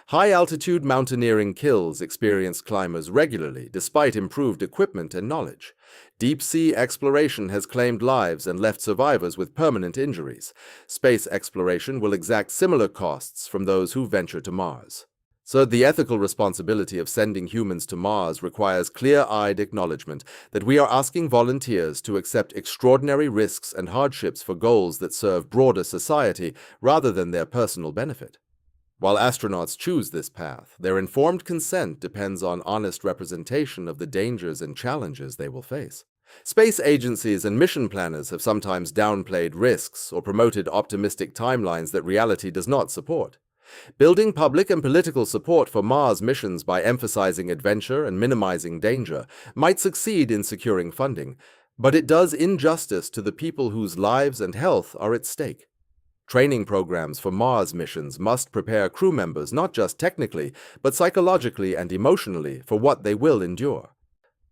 High-altitude mountaineering kills experienced climbers regularly despite improved equipment and knowledge. Deep-sea exploration has claimed lives and left survivors with permanent injuries. Space exploration will exact similar costs from those who venture to Mars. So the ethical responsibility of sending humans to Mars requires clear-eyed acknowledgement that we are asking volunteers to accept extraordinary risks and hardships for goals that serve broader society rather than their personal benefit. While astronauts choose this path, their informed consent depends on honest representation of the dangers and challenges they will face. Space agencies and mission planners have sometimes downplayed risks or promoted optimistic timelines that reality does not support. Building public and political support for Mars missions by emphasizing adventure and minimizing danger might succeed in securing funding, but it does injustice to the people whose lives and health are at stake. Training programs for Mars missions must prepare crew members not just technically, but psychologically and emotionally for what they will endure.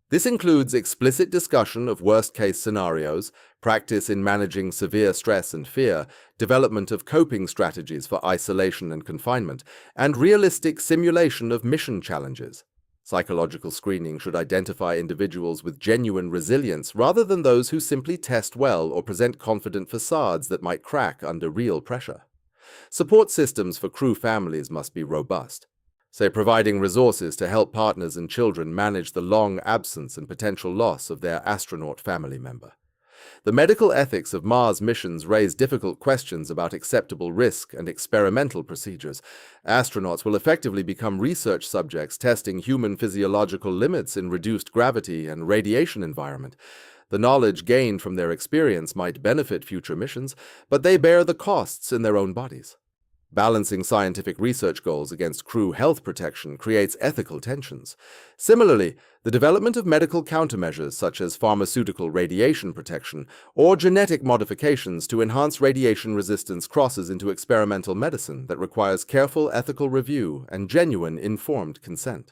This includes explicit discussion of worst-case scenarios, practice in managing severe stress and fear, development of coping strategies for isolation and confinement, and realistic simulation of mission challenges. Psychological screening should identify individuals with genuine resilience rather than those who simply test well or present confident facades that might crack under real pressure. Support systems for crew families must be robust, say providing resources to help partners and children manage the long absence and potential loss of their astronaut family member. The medical ethics of Mars missions raise difficult questions about acceptable risk and experimental procedures. Astronauts will effectively become research subjects testing human physiological limits in reduced gravity and radiation environment. The knowledge gained from their experience might benefit future missions, but they bear the costs in their own bodies. Balancing scientific research goals against crew health protection creates ethical tensions. Similarly, the development of medical countermeasures such as pharmaceutical radiation protection or genetic modifications to enhance radiation resistance crosses into experimental medicine that requires careful ethical review and genuine informed consent.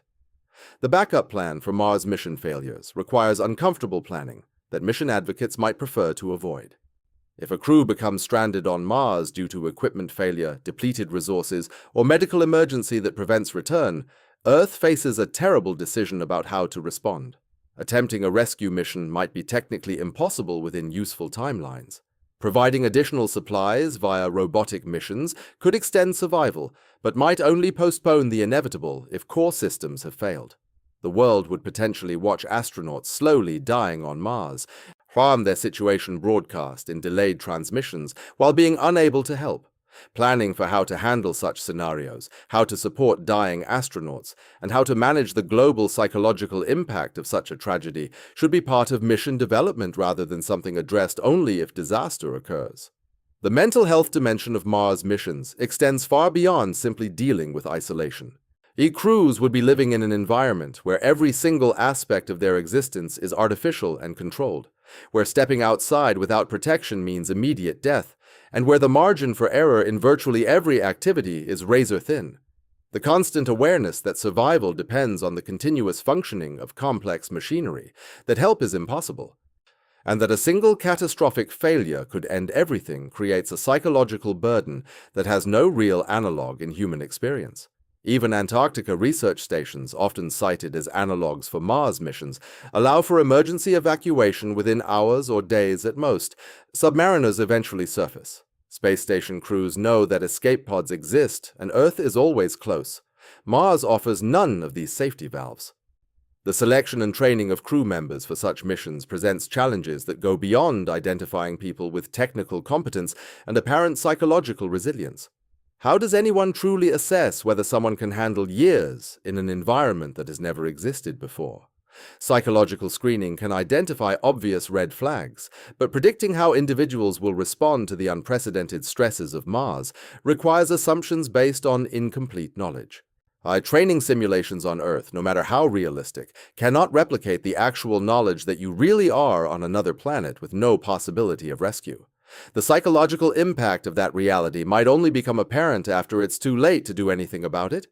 The backup plan for Mars mission failures requires uncomfortable planning that mission advocates might prefer to avoid. If a crew becomes stranded on Mars due to equipment failure, depleted resources, or medical emergency that prevents return, Earth faces a terrible decision about how to respond. Attempting a rescue mission might be technically impossible within useful timelines. Providing additional supplies via robotic missions could extend survival, but might only postpone the inevitable if core systems have failed. The world would potentially watch astronauts slowly dying on Mars, harm their situation broadcast in delayed transmissions while being unable to help. Planning for how to handle such scenarios, how to support dying astronauts, and how to manage the global psychological impact of such a tragedy should be part of mission development rather than something addressed only if disaster occurs. The mental health dimension of Mars missions extends far beyond simply dealing with isolation. Crews would be living in an environment where every single aspect of their existence is artificial and controlled, where stepping outside without protection means immediate death, and where the margin for error in virtually every activity is razor-thin. The constant awareness that survival depends on the continuous functioning of complex machinery, that help is impossible, and that a single catastrophic failure could end everything creates a psychological burden that has no real analog in human experience. Even Antarctica research stations, often cited as analogs for Mars missions, allow for emergency evacuation within hours or days at most. Submariners eventually surface. Space station crews know that escape pods exist, and Earth is always close. Mars offers none of these safety valves. The selection and training of crew members for such missions presents challenges that go beyond identifying people with technical competence and apparent psychological resilience. How does anyone truly assess whether someone can handle years in an environment that has never existed before? Psychological screening can identify obvious red flags, but predicting how individuals will respond to the unprecedented stresses of Mars requires assumptions based on incomplete knowledge. Training simulations on Earth, no matter how realistic, cannot replicate the actual knowledge that you really are on another planet with no possibility of rescue. The psychological impact of that reality might only become apparent after it's too late to do anything about it.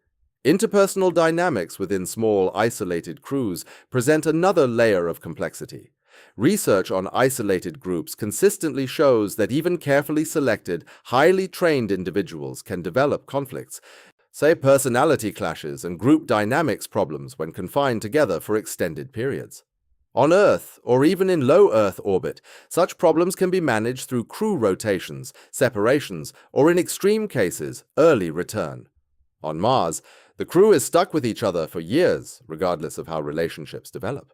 Interpersonal dynamics within small, isolated crews present another layer of complexity. Research on isolated groups consistently shows that even carefully selected, highly trained individuals can develop conflicts, say personality clashes and group dynamics problems when confined together for extended periods. On Earth, or even in low Earth orbit, such problems can be managed through crew rotations, separations, or in extreme cases, early return. On Mars, the crew is stuck with each other for years, regardless of how relationships develop.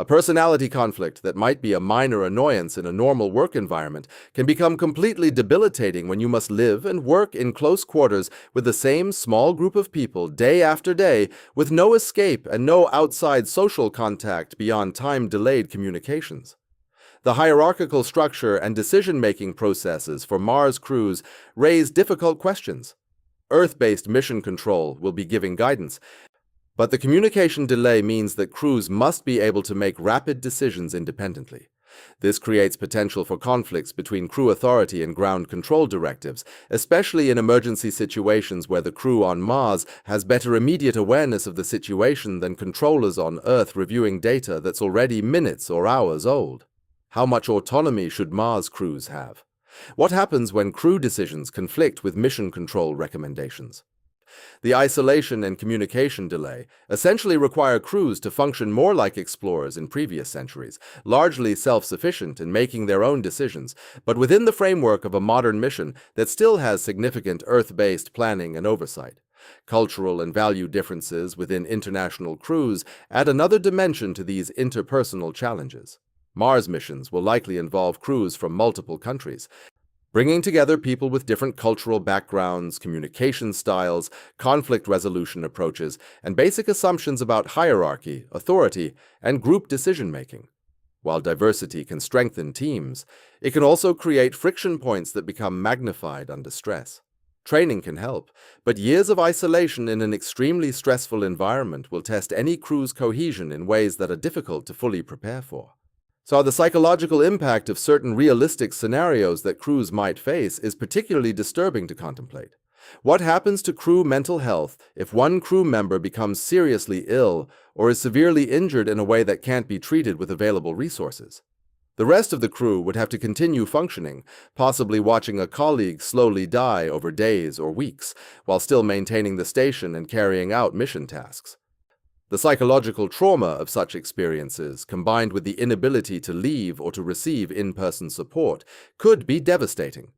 A personality conflict that might be a minor annoyance in a normal work environment can become completely debilitating when you must live and work in close quarters with the same small group of people day after day, with no escape and no outside social contact beyond time-delayed communications. The hierarchical structure and decision-making processes for Mars crews raise difficult questions. Earth-based mission control will be giving guidance, but the communication delay means that crews must be able to make rapid decisions independently. This creates potential for conflicts between crew authority and ground control directives, especially in emergency situations where the crew on Mars has better immediate awareness of the situation than controllers on Earth reviewing data that's already minutes or hours old. How much autonomy should Mars crews have? What happens when crew decisions conflict with mission control recommendations? The isolation and communication delay essentially require crews to function more like explorers in previous centuries, largely self-sufficient in making their own decisions, but within the framework of a modern mission that still has significant Earth-based planning and oversight. Cultural and value differences within international crews add another dimension to these interpersonal challenges. Mars missions will likely involve crews from multiple countries, bringing together people with different cultural backgrounds, communication styles, conflict resolution approaches, and basic assumptions about hierarchy, authority, and group decision-making. While diversity can strengthen teams, it can also create friction points that become magnified under stress. Training can help, but years of isolation in an extremely stressful environment will test any crew's cohesion in ways that are difficult to fully prepare for. So the psychological impact of certain realistic scenarios that crews might face is particularly disturbing to contemplate. What happens to crew mental health if one crew member becomes seriously ill or is severely injured in a way that can't be treated with available resources? The rest of the crew would have to continue functioning, possibly watching a colleague slowly die over days or weeks, while still maintaining the station and carrying out mission tasks. The psychological trauma of such experiences, combined with the inability to leave or to receive in-person support, could be devastating.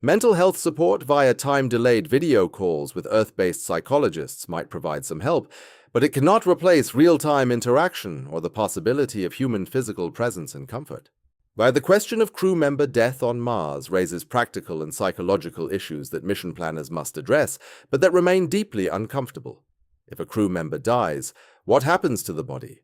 Mental health support via time-delayed video calls with Earth-based psychologists might provide some help, but it cannot replace real-time interaction or the possibility of human physical presence and comfort. The question of crew member death on Mars raises practical and psychological issues that mission planners must address, but that remain deeply uncomfortable. If a crew member dies, what happens to the body?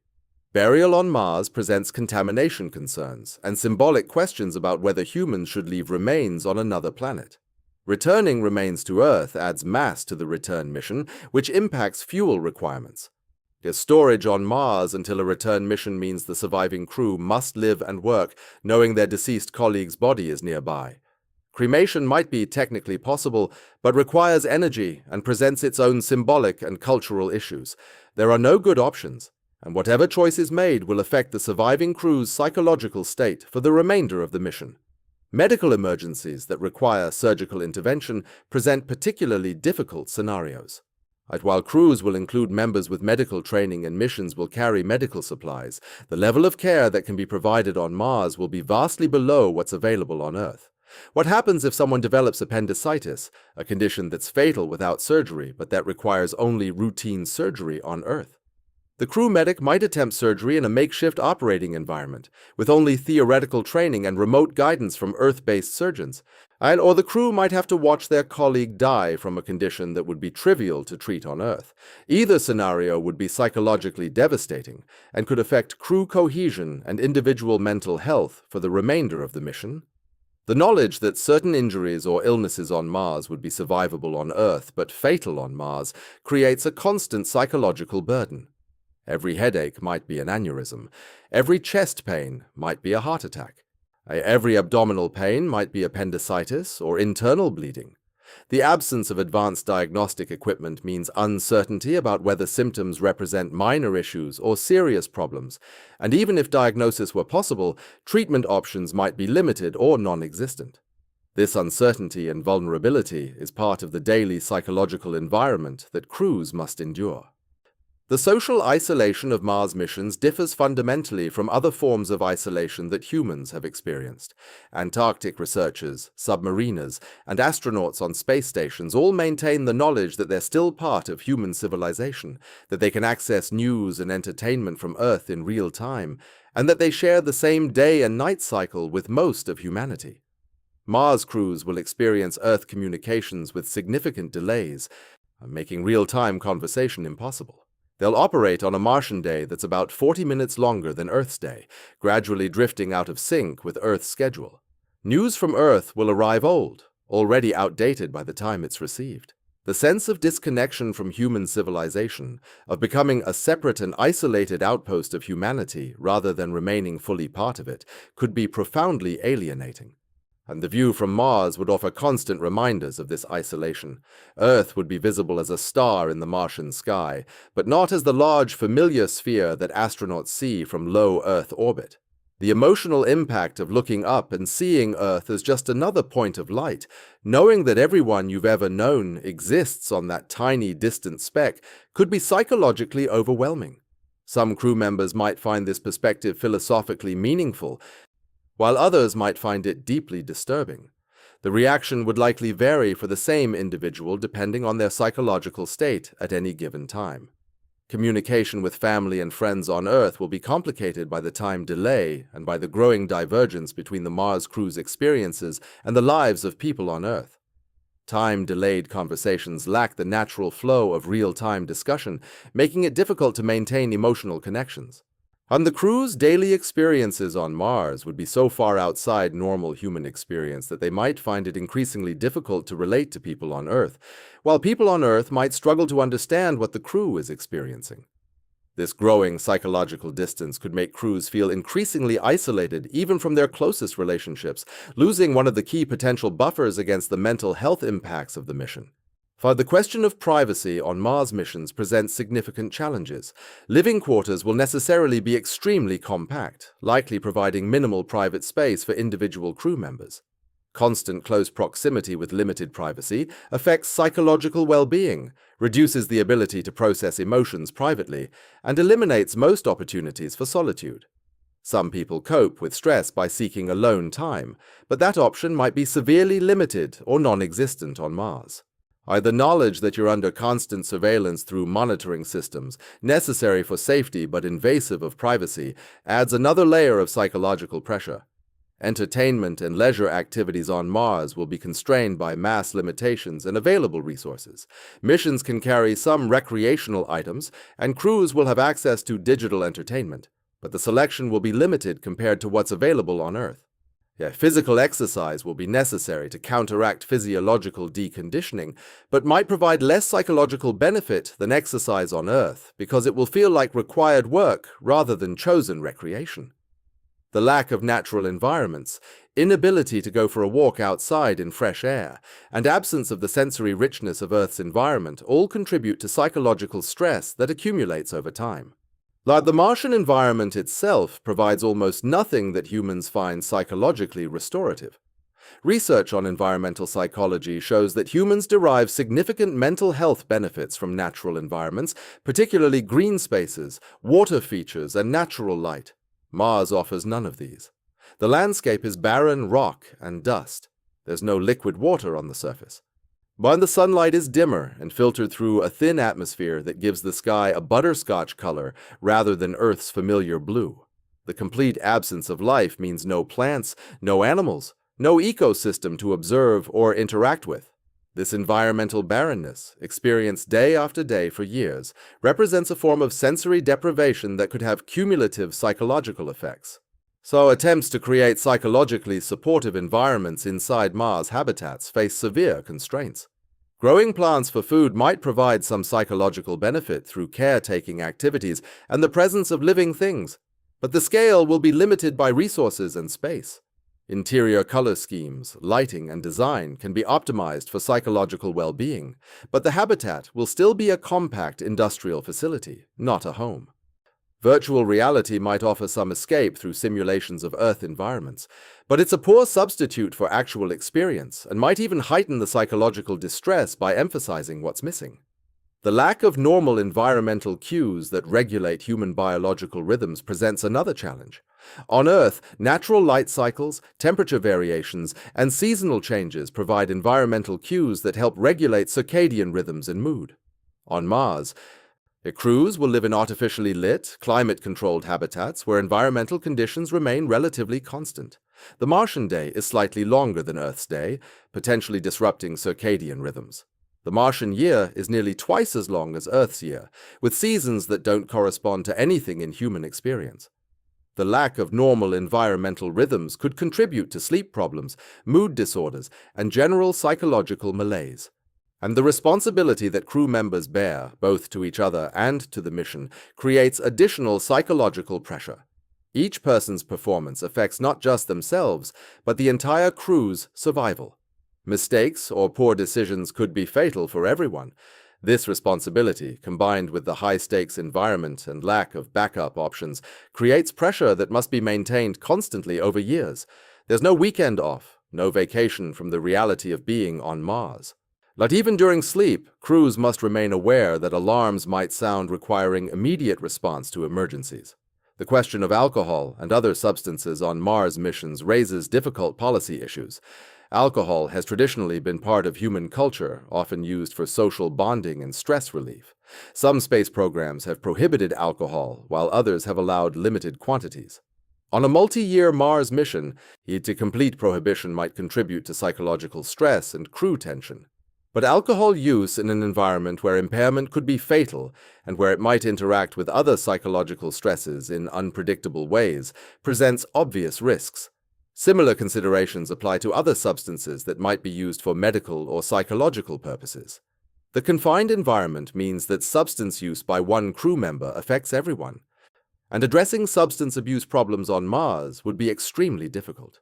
Burial on Mars presents contamination concerns and symbolic questions about whether humans should leave remains on another planet. Returning remains to Earth adds mass to the return mission, which impacts fuel requirements. Is storage on Mars until a return mission means the surviving crew must live and work knowing their deceased colleague's body is nearby? Cremation might be technically possible, but requires energy and presents its own symbolic and cultural issues. There are no good options, and whatever choice is made will affect the surviving crew's psychological state for the remainder of the mission. Medical emergencies that require surgical intervention present particularly difficult scenarios. While crews will include members with medical training and missions will carry medical supplies, the level of care that can be provided on Mars will be vastly below what's available on Earth. What happens if someone develops appendicitis, a condition that's fatal without surgery but that requires only routine surgery on Earth? The crew medic might attempt surgery in a makeshift operating environment, with only theoretical training and remote guidance from Earth-based surgeons, or the crew might have to watch their colleague die from a condition that would be trivial to treat on Earth. Either scenario would be psychologically devastating and could affect crew cohesion and individual mental health for the remainder of the mission. The knowledge that certain injuries or illnesses on Mars would be survivable on Earth but fatal on Mars creates a constant psychological burden. Every headache might be an aneurysm. Every chest pain might be a heart attack. Every abdominal pain might be appendicitis or internal bleeding. The absence of advanced diagnostic equipment means uncertainty about whether symptoms represent minor issues or serious problems, and even if diagnosis were possible, treatment options might be limited or non-existent. This uncertainty and vulnerability is part of the daily psychological environment that crews must endure. The social isolation of Mars missions differs fundamentally from other forms of isolation that humans have experienced. Antarctic researchers, submariners, and astronauts on space stations all maintain the knowledge that they're still part of human civilization, that they can access news and entertainment from Earth in real time, and that they share the same day and night cycle with most of humanity. Mars crews will experience Earth communications with significant delays, making real-time conversation impossible. They'll operate on a Martian day that's about 40 minutes longer than Earth's day, gradually drifting out of sync with Earth's schedule. News from Earth will arrive old, already outdated by the time it's received. The sense of disconnection from human civilization, of becoming a separate and isolated outpost of humanity rather than remaining fully part of it, could be profoundly alienating. And the view from Mars would offer constant reminders of this isolation. Earth would be visible as a star in the Martian sky, but not as the large familiar sphere that astronauts see from low Earth orbit. The emotional impact of looking up and seeing Earth as just another point of light, knowing that everyone you've ever known exists on that tiny distant speck, could be psychologically overwhelming. Some crew members might find this perspective philosophically meaningful, while others might find it deeply disturbing. The reaction would likely vary for the same individual depending on their psychological state at any given time. Communication with family and friends on Earth will be complicated by the time delay and by the growing divergence between the Mars crew's experiences and the lives of people on Earth. Time-delayed conversations lack the natural flow of real-time discussion, making it difficult to maintain emotional connections. And the crew's daily experiences on Mars would be so far outside normal human experience that they might find it increasingly difficult to relate to people on Earth, while people on Earth might struggle to understand what the crew is experiencing. This growing psychological distance could make crews feel increasingly isolated even from their closest relationships, losing one of the key potential buffers against the mental health impacts of the mission. For the question of privacy on Mars missions presents significant challenges. Living quarters will necessarily be extremely compact, likely providing minimal private space for individual crew members. Constant close proximity with limited privacy affects psychological well-being, reduces the ability to process emotions privately, and eliminates most opportunities for solitude. Some people cope with stress by seeking alone time, but that option might be severely limited or non-existent on Mars. The knowledge that you're under constant surveillance through monitoring systems, necessary for safety but invasive of privacy, adds another layer of psychological pressure. Entertainment and leisure activities on Mars will be constrained by mass limitations and available resources. Missions can carry some recreational items, and crews will have access to digital entertainment, but the selection will be limited compared to what's available on Earth. Physical exercise will be necessary to counteract physiological deconditioning, but might provide less psychological benefit than exercise on Earth because it will feel like required work rather than chosen recreation. The lack of natural environments, inability to go for a walk outside in fresh air, and absence of the sensory richness of Earth's environment all contribute to psychological stress that accumulates over time. Like the Martian environment itself provides almost nothing that humans find psychologically restorative. Research on environmental psychology shows that humans derive significant mental health benefits from natural environments, particularly green spaces, water features, and natural light. Mars offers none of these. The landscape is barren rock and dust. There's no liquid water on the surface. But the sunlight is dimmer and filtered through a thin atmosphere that gives the sky a butterscotch color rather than Earth's familiar blue. The complete absence of life means no plants, no animals, no ecosystem to observe or interact with. This environmental barrenness, experienced day after day for years, represents a form of sensory deprivation that could have cumulative psychological effects. So attempts to create psychologically supportive environments inside Mars habitats face severe constraints. Growing plants for food might provide some psychological benefit through caretaking activities and the presence of living things, but the scale will be limited by resources and space. Interior color schemes, lighting, and design can be optimized for psychological well-being, but the habitat will still be a compact industrial facility, not a home. Virtual reality might offer some escape through simulations of Earth environments, but it's a poor substitute for actual experience and might even heighten the psychological distress by emphasizing what's missing. The lack of normal environmental cues that regulate human biological rhythms presents another challenge. On Earth, natural light cycles, temperature variations, and seasonal changes provide environmental cues that help regulate circadian rhythms and mood. On Mars, crews will live in artificially lit, climate-controlled habitats where environmental conditions remain relatively constant. The Martian day is slightly longer than Earth's day, potentially disrupting circadian rhythms. The Martian year is nearly twice as long as Earth's year, with seasons that don't correspond to anything in human experience. The lack of normal environmental rhythms could contribute to sleep problems, mood disorders, and general psychological malaise. And the responsibility that crew members bear, both to each other and to the mission, creates additional psychological pressure. Each person's performance affects not just themselves, but the entire crew's survival. Mistakes or poor decisions could be fatal for everyone. This responsibility, combined with the high-stakes environment and lack of backup options, creates pressure that must be maintained constantly over years. There's no weekend off, no vacation from the reality of being on Mars. But even during sleep, crews must remain aware that alarms might sound requiring immediate response to emergencies. The question of alcohol and other substances on Mars missions raises difficult policy issues. Alcohol has traditionally been part of human culture, often used for social bonding and stress relief. Some space programs have prohibited alcohol, while others have allowed limited quantities. On a multi-year Mars mission, a complete prohibition might contribute to psychological stress and crew tension. But alcohol use in an environment where impairment could be fatal and where it might interact with other psychological stresses in unpredictable ways presents obvious risks. Similar considerations apply to other substances that might be used for medical or psychological purposes. The confined environment means that substance use by one crew member affects everyone, and addressing substance abuse problems on Mars would be extremely difficult.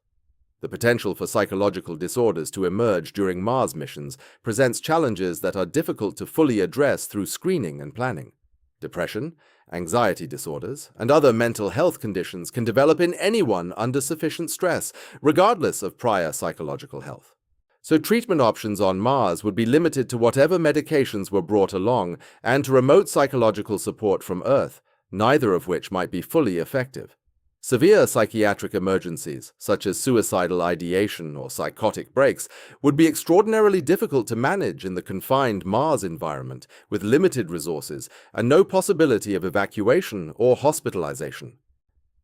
The potential for psychological disorders to emerge during Mars missions presents challenges that are difficult to fully address through screening and planning. Depression, anxiety disorders, and other mental health conditions can develop in anyone under sufficient stress, regardless of prior psychological health. So treatment options on Mars would be limited to whatever medications were brought along and to remote psychological support from Earth, neither of which might be fully effective. Severe psychiatric emergencies, such as suicidal ideation or psychotic breaks, would be extraordinarily difficult to manage in the confined Mars environment with limited resources and no possibility of evacuation or hospitalization.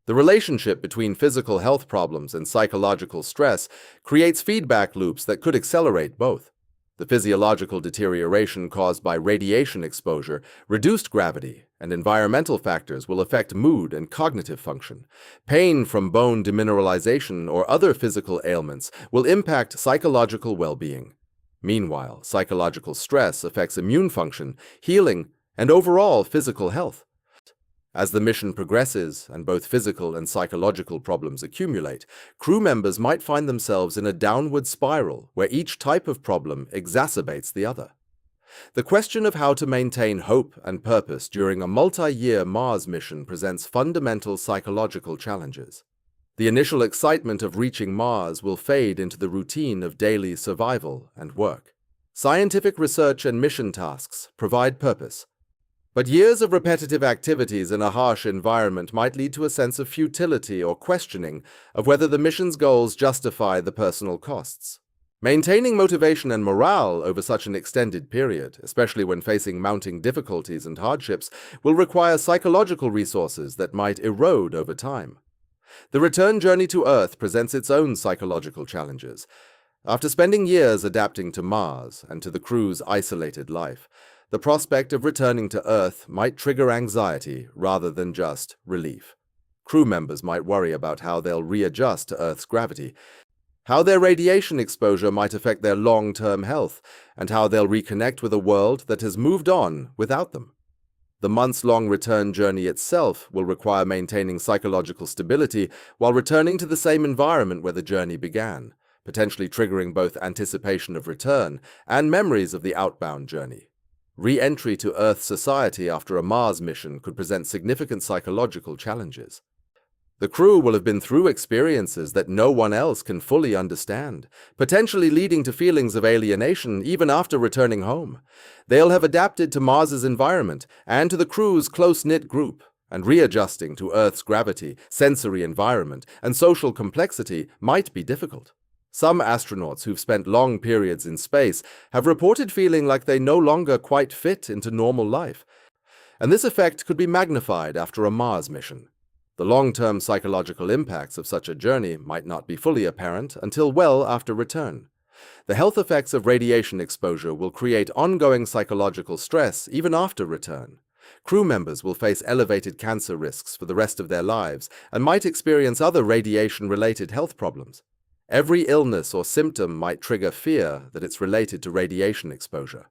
The relationship between physical health problems and psychological stress creates feedback loops that could accelerate both. The physiological deterioration caused by radiation exposure, reduced gravity, and environmental factors will affect mood and cognitive function. Pain from bone demineralization or other physical ailments will impact psychological well-being. Meanwhile, psychological stress affects immune function, healing, and overall physical health. As the mission progresses and both physical and psychological problems accumulate, crew members might find themselves in a downward spiral where each type of problem exacerbates the other. The question of how to maintain hope and purpose during a multi-year Mars mission presents fundamental psychological challenges. The initial excitement of reaching Mars will fade into the routine of daily survival and work. Scientific research and mission tasks provide purpose, but years of repetitive activities in a harsh environment might lead to a sense of futility or questioning of whether the mission's goals justify the personal costs. Maintaining motivation and morale over such an extended period, especially when facing mounting difficulties and hardships, will require psychological resources that might erode over time. The return journey to Earth presents its own psychological challenges. After spending years adapting to Mars and to the crew's isolated life, the prospect of returning to Earth might trigger anxiety rather than just relief. Crew members might worry about how they'll readjust to Earth's gravity, how their radiation exposure might affect their long-term health, and how they'll reconnect with a world that has moved on without them. The months-long return journey itself will require maintaining psychological stability while returning to the same environment where the journey began, potentially triggering both anticipation of return and memories of the outbound journey. Re-entry to Earth society after a Mars mission could present significant psychological challenges. The crew will have been through experiences that no one else can fully understand, potentially leading to feelings of alienation even after returning home. They'll have adapted to Mars's environment and to the crew's close-knit group, and readjusting to Earth's gravity, sensory environment, and social complexity might be difficult. Some astronauts who've spent long periods in space have reported feeling like they no longer quite fit into normal life, and this effect could be magnified after a Mars mission. The long-term psychological impacts of such a journey might not be fully apparent until well after return. The health effects of radiation exposure will create ongoing psychological stress even after return. Crew members will face elevated cancer risks for the rest of their lives and might experience other radiation-related health problems. Every illness or symptom might trigger fear that it's related to radiation exposure.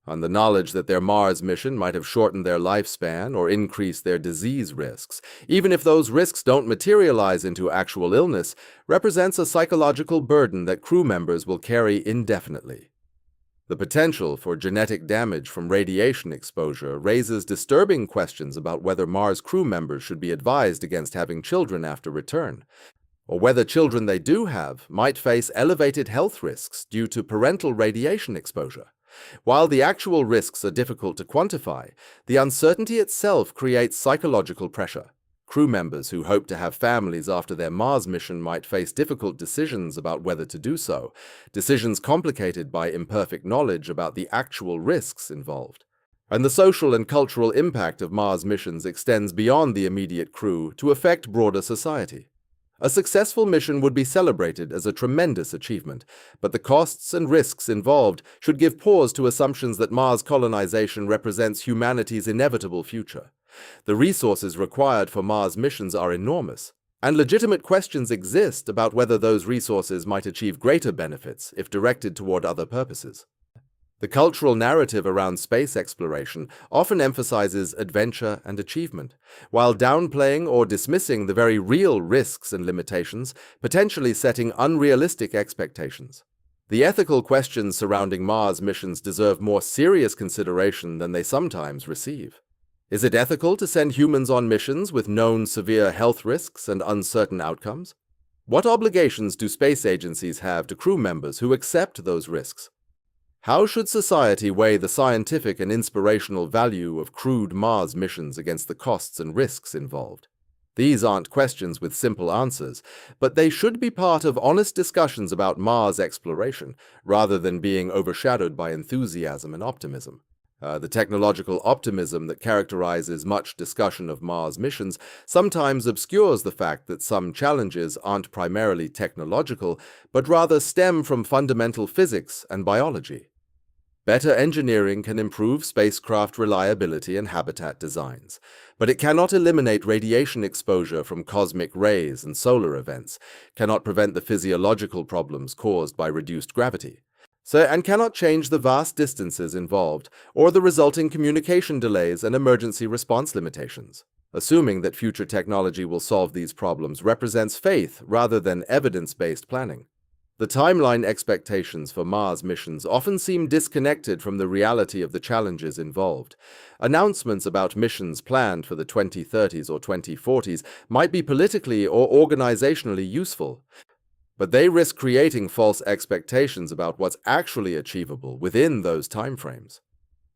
And the knowledge that their Mars mission might have shortened their lifespan or increased their disease risks, even if those risks don't materialize into actual illness, represents a psychological burden that crew members will carry indefinitely. The potential for genetic damage from radiation exposure raises disturbing questions about whether Mars crew members should be advised against having children after return, or whether children they do have might face elevated health risks due to parental radiation exposure. While the actual risks are difficult to quantify, the uncertainty itself creates psychological pressure. Crew members who hope to have families after their Mars mission might face difficult decisions about whether to do so, decisions complicated by imperfect knowledge about the actual risks involved. And the social and cultural impact of Mars missions extends beyond the immediate crew to affect broader society. A successful mission would be celebrated as a tremendous achievement, but the costs and risks involved should give pause to assumptions that Mars colonization represents humanity's inevitable future. The resources required for Mars missions are enormous, and legitimate questions exist about whether those resources might achieve greater benefits if directed toward other purposes. The cultural narrative around space exploration often emphasizes adventure and achievement, while downplaying or dismissing the very real risks and limitations, potentially setting unrealistic expectations. The ethical questions surrounding Mars missions deserve more serious consideration than they sometimes receive. Is it ethical to send humans on missions with known severe health risks and uncertain outcomes? What obligations do space agencies have to crew members who accept those risks? How should society weigh the scientific and inspirational value of crewed Mars missions against the costs and risks involved? These aren't questions with simple answers, but they should be part of honest discussions about Mars exploration, rather than being overshadowed by enthusiasm and optimism. The technological optimism that characterizes much discussion of Mars missions sometimes obscures the fact that some challenges aren't primarily technological, but rather stem from fundamental physics and biology. Better engineering can improve spacecraft reliability and habitat designs, but it cannot eliminate radiation exposure from cosmic rays and solar events, cannot prevent the physiological problems caused by reduced gravity, and cannot change the vast distances involved or the resulting communication delays and emergency response limitations. Assuming that future technology will solve these problems represents faith rather than evidence-based planning. The timeline expectations for Mars missions often seem disconnected from the reality of the challenges involved. Announcements about missions planned for the 2030s or 2040s might be politically or organizationally useful, but they risk creating false expectations about what's actually achievable within those timeframes.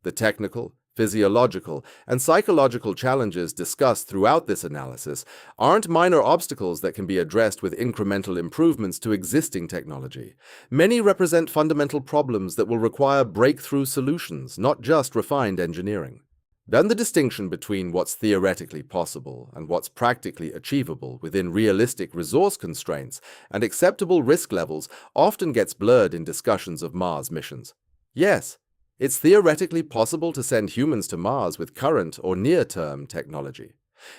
The technical, physiological, and psychological challenges discussed throughout this analysis aren't minor obstacles that can be addressed with incremental improvements to existing technology. Many represent fundamental problems that will require breakthrough solutions, not just refined engineering. Then the distinction between what's theoretically possible and what's practically achievable within realistic resource constraints and acceptable risk levels often gets blurred in discussions of Mars missions. Yes, it's theoretically possible to send humans to Mars with current or near-term technology.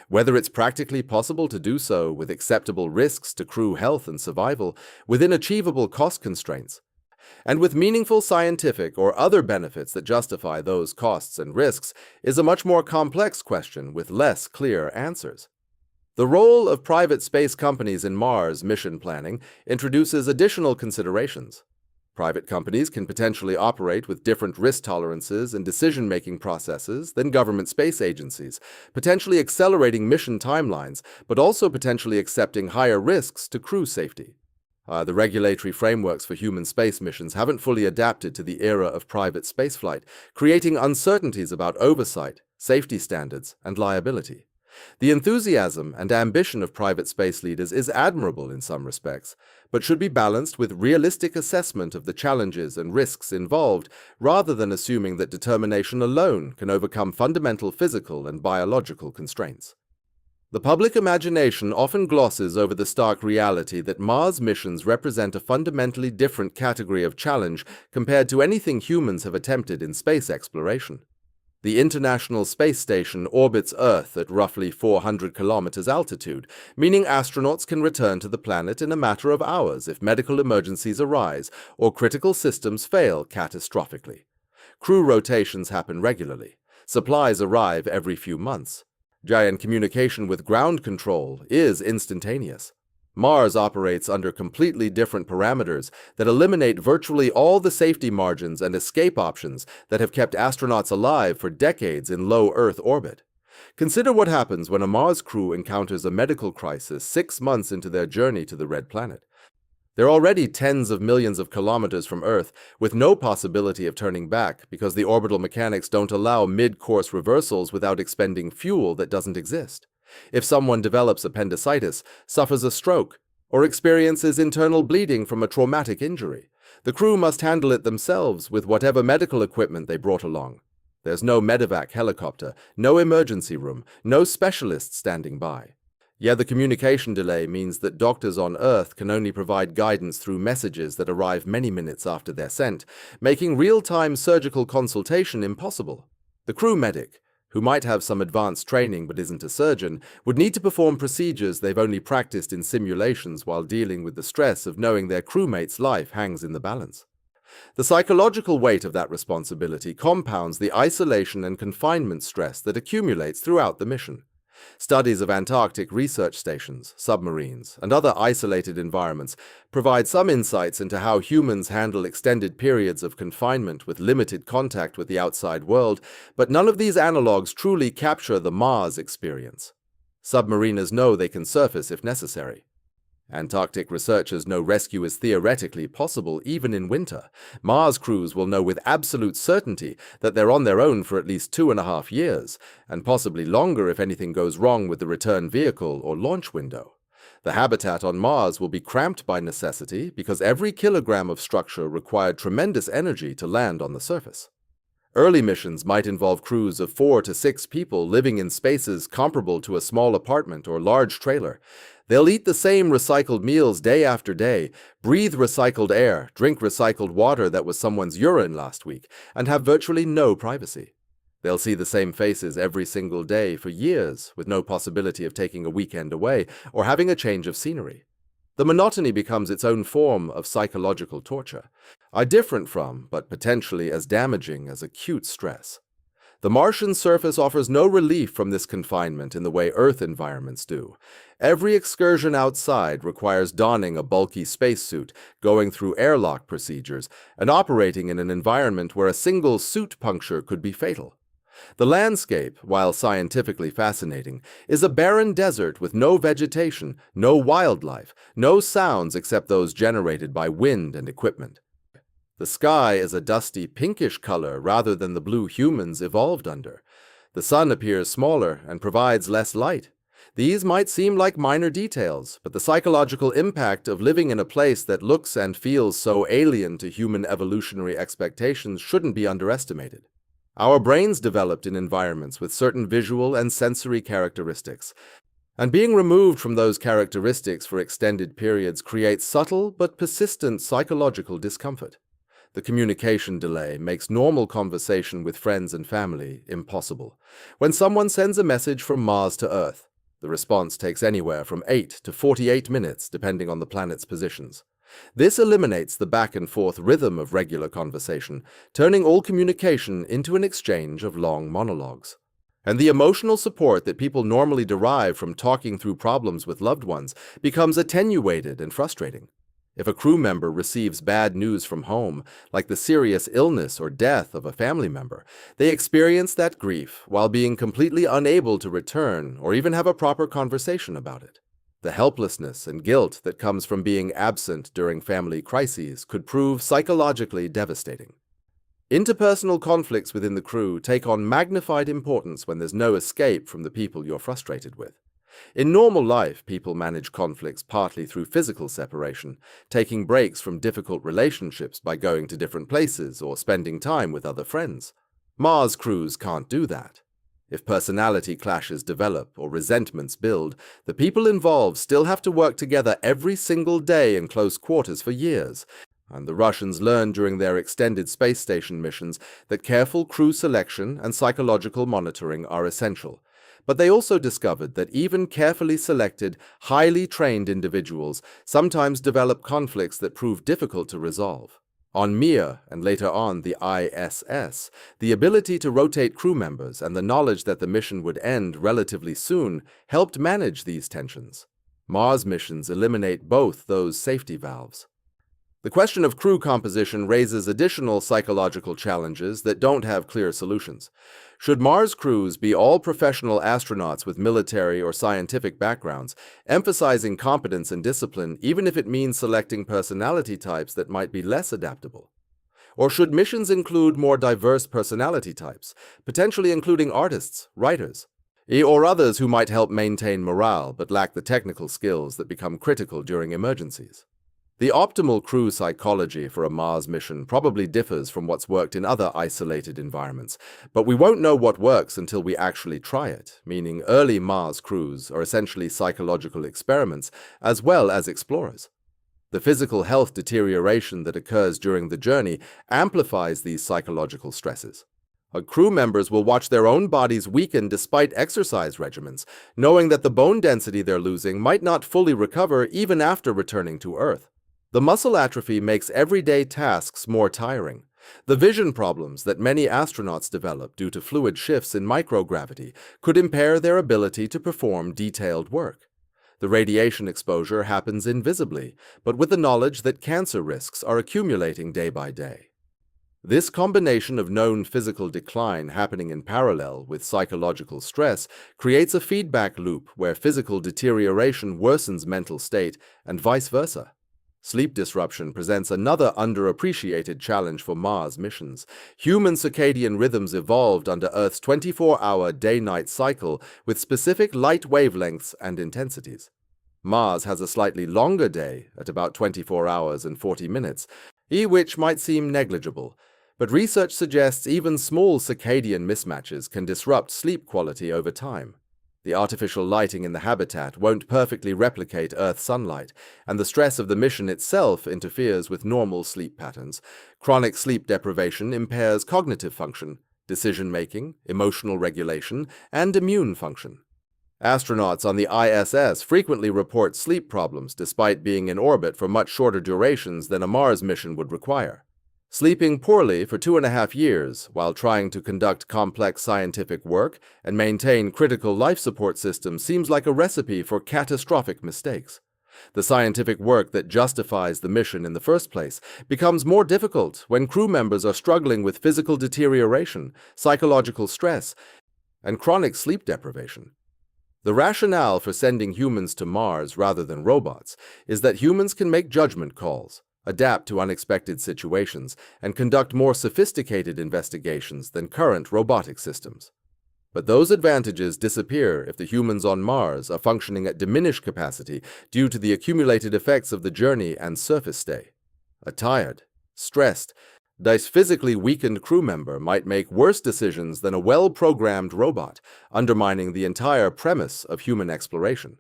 Whether it's practically possible to do so with acceptable risks to crew health and survival within achievable cost constraints, And with meaningful scientific or other benefits that justify those costs and risks is a much more complex question with less clear answers. The role of private space companies in Mars mission planning introduces additional considerations. Private companies can potentially operate with different risk tolerances and decision-making processes than government space agencies, potentially accelerating mission timelines, but also potentially accepting higher risks to crew safety. The regulatory frameworks for human space missions haven't fully adapted to the era of private spaceflight, creating uncertainties about oversight, safety standards, and liability. The enthusiasm and ambition of private space leaders is admirable in some respects, but should be balanced with realistic assessment of the challenges and risks involved, rather than assuming that determination alone can overcome fundamental physical and biological constraints. The public imagination often glosses over the stark reality that Mars missions represent a fundamentally different category of challenge compared to anything humans have attempted in space exploration. The International Space Station orbits Earth at roughly 400 kilometers altitude, meaning astronauts can return to the planet in a matter of hours if medical emergencies arise or critical systems fail catastrophically. Crew rotations happen regularly. Supplies arrive every few months. Giant communication with ground control is instantaneous. Mars operates under completely different parameters that eliminate virtually all the safety margins and escape options that have kept astronauts alive for decades in low Earth orbit. Consider what happens when a Mars crew encounters a medical crisis 6 months into their journey to the Red Planet. They're already tens of millions of kilometers from Earth, with no possibility of turning back because the orbital mechanics don't allow mid-course reversals without expending fuel that doesn't exist. If someone develops appendicitis, suffers a stroke, or experiences internal bleeding from a traumatic injury, the crew must handle it themselves with whatever medical equipment they brought along. There's no medevac helicopter, no emergency room, no specialists standing by. Yet the communication delay means that doctors on Earth can only provide guidance through messages that arrive many minutes after they're sent, making real-time surgical consultation impossible. The crew medic, who might have some advanced training but isn't a surgeon, would need to perform procedures they've only practiced in simulations while dealing with the stress of knowing their crewmate's life hangs in the balance. The psychological weight of that responsibility compounds the isolation and confinement stress that accumulates throughout the mission. Studies of Antarctic research stations, submarines, and other isolated environments provide some insights into how humans handle extended periods of confinement with limited contact with the outside world, but none of these analogs truly capture the Mars experience. Submariners know they can surface if necessary. Antarctic researchers know rescue is theoretically possible even in winter. Mars crews will know with absolute certainty that they're on their own for at least 2.5 years, and possibly longer if anything goes wrong with the return vehicle or launch window. The habitat on Mars will be cramped by necessity because every kilogram of structure required tremendous energy to land on the surface. Early missions might involve crews of 4 to 6 people living in spaces comparable to a small apartment or large trailer. They'll eat the same recycled meals day after day, breathe recycled air, drink recycled water that was someone's urine last week, and have virtually no privacy. They'll see the same faces every single day for years, with no possibility of taking a weekend away or having a change of scenery. The monotony becomes its own form of psychological torture, different from, but potentially as damaging as acute stress. The Martian surface offers no relief from this confinement in the way Earth environments do. Every excursion outside requires donning a bulky spacesuit, going through airlock procedures, and operating in an environment where a single suit puncture could be fatal. The landscape, while scientifically fascinating, is a barren desert with no vegetation, no wildlife, no sounds except those generated by wind and equipment. The sky is a dusty pinkish color rather than the blue humans evolved under. The sun appears smaller and provides less light. These might seem like minor details, but the psychological impact of living in a place that looks and feels so alien to human evolutionary expectations shouldn't be underestimated. Our brains developed in environments with certain visual and sensory characteristics, and being removed from those characteristics for extended periods creates subtle but persistent psychological discomfort. The communication delay makes normal conversation with friends and family impossible. When someone sends a message from Mars to Earth, the response takes anywhere from 8 to 48 minutes depending on the planet's positions. This eliminates the back-and-forth rhythm of regular conversation, turning all communication into an exchange of long monologues. And the emotional support that people normally derive from talking through problems with loved ones becomes attenuated and frustrating. If a crew member receives bad news from home, like the serious illness or death of a family member, they experience that grief while being completely unable to return or even have a proper conversation about it. The helplessness and guilt that comes from being absent during family crises could prove psychologically devastating. Interpersonal conflicts within the crew take on magnified importance when there's no escape from the people you're frustrated with. In normal life, people manage conflicts partly through physical separation, taking breaks from difficult relationships by going to different places or spending time with other friends. Mars crews can't do that. If personality clashes develop or resentments build, the people involved still have to work together every single day in close quarters for years. And the Russians learned during their extended space station missions that careful crew selection and psychological monitoring are essential. But they also discovered that even carefully selected, highly trained individuals sometimes develop conflicts that prove difficult to resolve. On Mir, and later on the ISS, the ability to rotate crew members and the knowledge that the mission would end relatively soon helped manage these tensions. Mars missions eliminate both those safety valves. The question of crew composition raises additional psychological challenges that don't have clear solutions. Should Mars crews be all professional astronauts with military or scientific backgrounds, emphasizing competence and discipline even if it means selecting personality types that might be less adaptable? Or should missions include more diverse personality types, potentially including artists, writers, or others who might help maintain morale but lack the technical skills that become critical during emergencies? The optimal crew psychology for a Mars mission probably differs from what's worked in other isolated environments, but we won't know what works until we actually try it, meaning early Mars crews are essentially psychological experiments as well as explorers. The physical health deterioration that occurs during the journey amplifies these psychological stresses. Crew members will watch their own bodies weaken despite exercise regimens, knowing that the bone density they're losing might not fully recover even after returning to Earth. The muscle atrophy makes everyday tasks more tiring. The vision problems that many astronauts develop due to fluid shifts in microgravity could impair their ability to perform detailed work. The radiation exposure happens invisibly, but with the knowledge that cancer risks are accumulating day by day. This combination of known physical decline happening in parallel with psychological stress creates a feedback loop where physical deterioration worsens mental state and vice versa. Sleep disruption presents another underappreciated challenge for Mars missions. Human circadian rhythms evolved under Earth's 24-hour day-night cycle with specific light wavelengths and intensities. Mars has a slightly longer day at about 24 hours and 40 minutes, which might seem negligible, but research suggests even small circadian mismatches can disrupt sleep quality over time. The artificial lighting in the habitat won't perfectly replicate Earth sunlight, and the stress of the mission itself interferes with normal sleep patterns. Chronic sleep deprivation impairs cognitive function, decision-making, emotional regulation, and immune function. Astronauts on the ISS frequently report sleep problems despite being in orbit for much shorter durations than a Mars mission would require. Sleeping poorly for 2.5 years while trying to conduct complex scientific work and maintain critical life support systems seems like a recipe for catastrophic mistakes. The scientific work that justifies the mission in the first place becomes more difficult when crew members are struggling with physical deterioration, psychological stress, and chronic sleep deprivation. The rationale for sending humans to Mars rather than robots is that humans can make judgment calls, adapt to unexpected situations, and conduct more sophisticated investigations than current robotic systems. But those advantages disappear if the humans on Mars are functioning at diminished capacity due to the accumulated effects of the journey and surface stay. A tired, stressed, physically weakened crew member might make worse decisions than a well-programmed robot, undermining the entire premise of human exploration.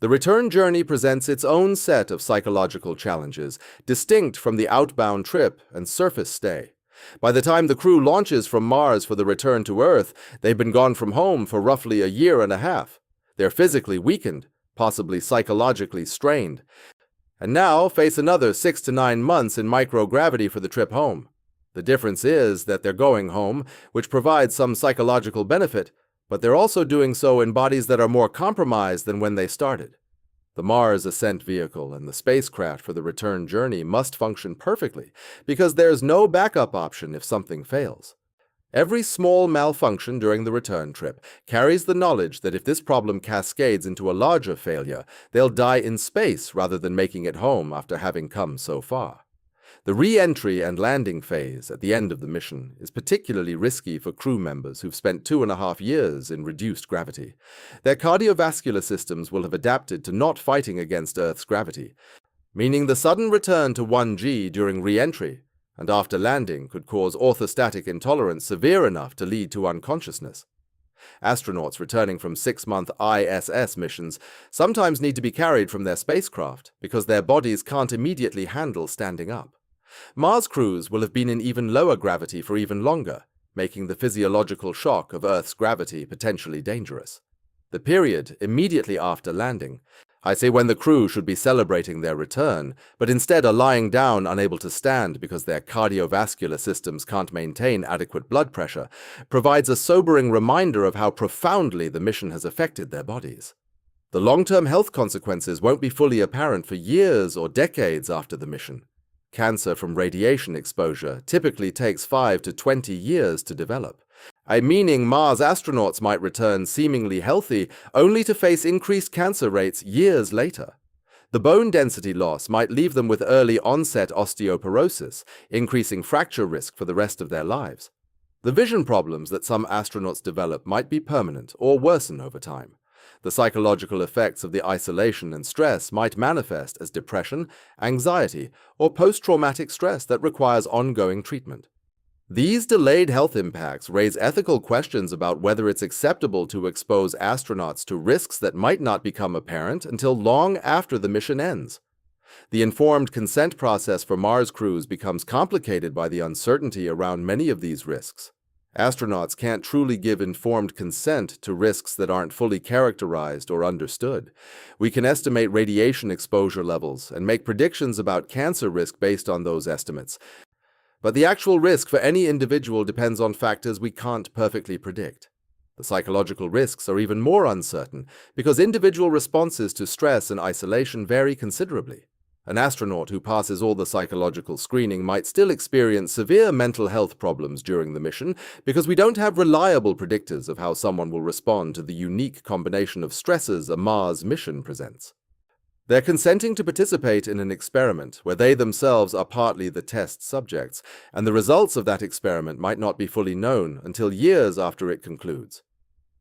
The return journey presents its own set of psychological challenges, distinct from the outbound trip and surface stay. By the time the crew launches from Mars for the return to Earth, they've been gone from home for roughly 1.5 years. They're physically weakened, possibly psychologically strained, and now face another 6 to 9 months in microgravity for the trip home. The difference is that they're going home, which provides some psychological benefit, but they're also doing so in bodies that are more compromised than when they started. The Mars ascent vehicle and the spacecraft for the return journey must function perfectly, because there's no backup option if something fails. Every small malfunction during the return trip carries the knowledge that if this problem cascades into a larger failure, they'll die in space rather than making it home after having come so far. The re-entry and landing phase at the end of the mission is particularly risky for crew members who've spent 2.5 years in reduced gravity. Their cardiovascular systems will have adapted to not fighting against Earth's gravity, meaning the sudden return to 1G during re-entry and after landing could cause orthostatic intolerance severe enough to lead to unconsciousness. Astronauts returning from 6-month ISS missions sometimes need to be carried from their spacecraft because their bodies can't immediately handle standing up. Mars crews will have been in even lower gravity for even longer, making the physiological shock of Earth's gravity potentially dangerous. The period immediately after landing, I say when the crew should be celebrating their return, but instead are lying down unable to stand because their cardiovascular systems can't maintain adequate blood pressure, provides a sobering reminder of how profoundly the mission has affected their bodies. The long-term health consequences won't be fully apparent for years or decades after the mission. Cancer from radiation exposure typically takes 5 to 20 years to develop, meaning Mars astronauts might return seemingly healthy only to face increased cancer rates years later. The bone density loss might leave them with early onset osteoporosis, increasing fracture risk for the rest of their lives. The vision problems that some astronauts develop might be permanent or worsen over time. The psychological effects of the isolation and stress might manifest as depression, anxiety, or post-traumatic stress that requires ongoing treatment. These delayed health impacts raise ethical questions about whether it's acceptable to expose astronauts to risks that might not become apparent until long after the mission ends. The informed consent process for Mars crews becomes complicated by the uncertainty around many of these risks. Astronauts can't truly give informed consent to risks that aren't fully characterized or understood. We can estimate radiation exposure levels and make predictions about cancer risk based on those estimates. But the actual risk for any individual depends on factors we can't perfectly predict. The psychological risks are even more uncertain because individual responses to stress and isolation vary considerably. An astronaut who passes all the psychological screening might still experience severe mental health problems during the mission because we don't have reliable predictors of how someone will respond to the unique combination of stresses a Mars mission presents. They're consenting to participate in an experiment where they themselves are partly the test subjects, and the results of that experiment might not be fully known until years after it concludes.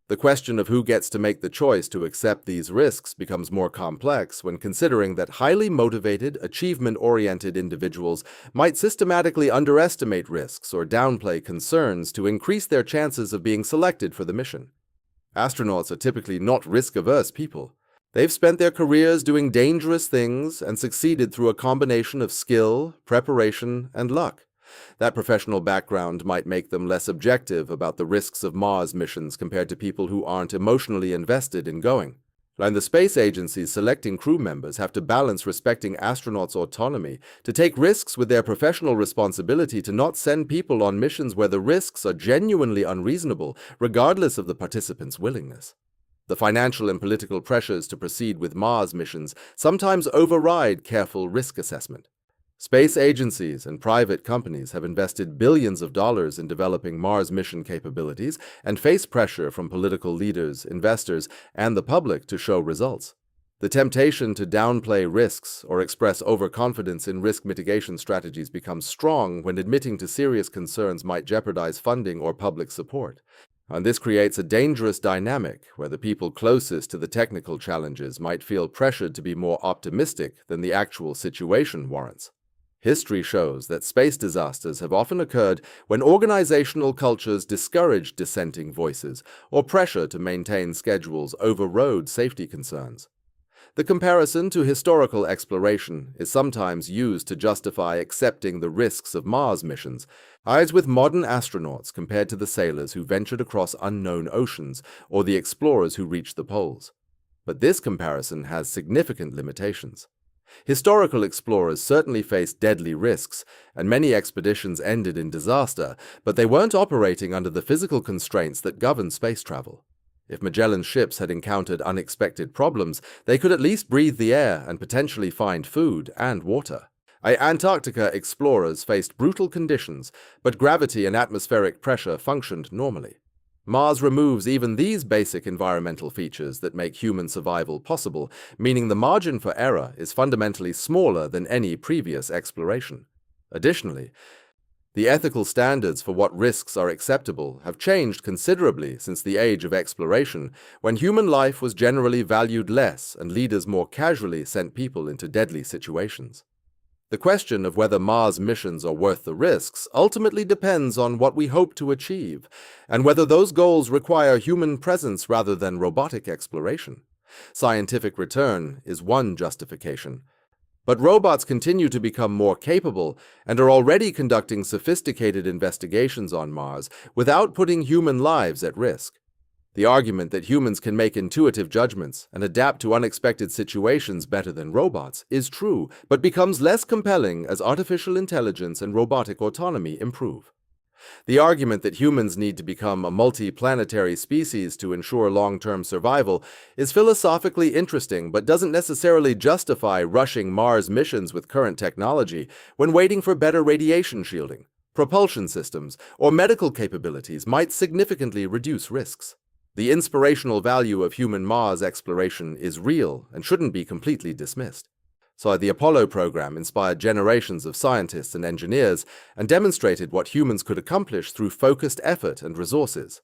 The question of who gets to make the choice to accept these risks becomes more complex when considering that highly motivated, achievement-oriented individuals might systematically underestimate risks or downplay concerns to increase their chances of being selected for the mission. Astronauts are typically not risk-averse people. They've spent their careers doing dangerous things and succeeded through a combination of skill, preparation, and luck. That professional background might make them less objective about the risks of Mars missions compared to people who aren't emotionally invested in going. And the space agencies selecting crew members have to balance respecting astronauts' autonomy to take risks with their professional responsibility to not send people on missions where the risks are genuinely unreasonable, regardless of the participants' willingness. The financial and political pressures to proceed with Mars missions sometimes override careful risk assessment. Space agencies and private companies have invested billions of dollars in developing Mars mission capabilities and face pressure from political leaders, investors, and the public to show results. The temptation to downplay risks or express overconfidence in risk mitigation strategies becomes strong when admitting to serious concerns might jeopardize funding or public support. And this creates a dangerous dynamic where the people closest to the technical challenges might feel pressured to be more optimistic than the actual situation warrants. History shows that space disasters have often occurred when organizational cultures discouraged dissenting voices or pressure to maintain schedules overrode safety concerns. The comparison to historical exploration is sometimes used to justify accepting the risks of Mars missions, as with modern astronauts compared to the sailors who ventured across unknown oceans or the explorers who reached the poles. But this comparison has significant limitations. Historical explorers certainly faced deadly risks, and many expeditions ended in disaster, but they weren't operating under the physical constraints that govern space travel. If Magellan's ships had encountered unexpected problems, they could at least breathe the air and potentially find food and water. Antarctica explorers faced brutal conditions, but gravity and atmospheric pressure functioned normally. Mars removes even these basic environmental features that make human survival possible, meaning the margin for error is fundamentally smaller than any previous exploration. Additionally, the ethical standards for what risks are acceptable have changed considerably since the age of exploration, when human life was generally valued less and leaders more casually sent people into deadly situations. The question of whether Mars missions are worth the risks ultimately depends on what we hope to achieve, and whether those goals require human presence rather than robotic exploration. Scientific return is one justification, but robots continue to become more capable and are already conducting sophisticated investigations on Mars without putting human lives at risk. The argument that humans can make intuitive judgments and adapt to unexpected situations better than robots is true, but becomes less compelling as artificial intelligence and robotic autonomy improve. The argument that humans need to become a multi-planetary species to ensure long-term survival is philosophically interesting, but doesn't necessarily justify rushing Mars missions with current technology when waiting for better radiation shielding, propulsion systems, or medical capabilities might significantly reduce risks. The inspirational value of human Mars exploration is real and shouldn't be completely dismissed. So the Apollo program inspired generations of scientists and engineers and demonstrated what humans could accomplish through focused effort and resources.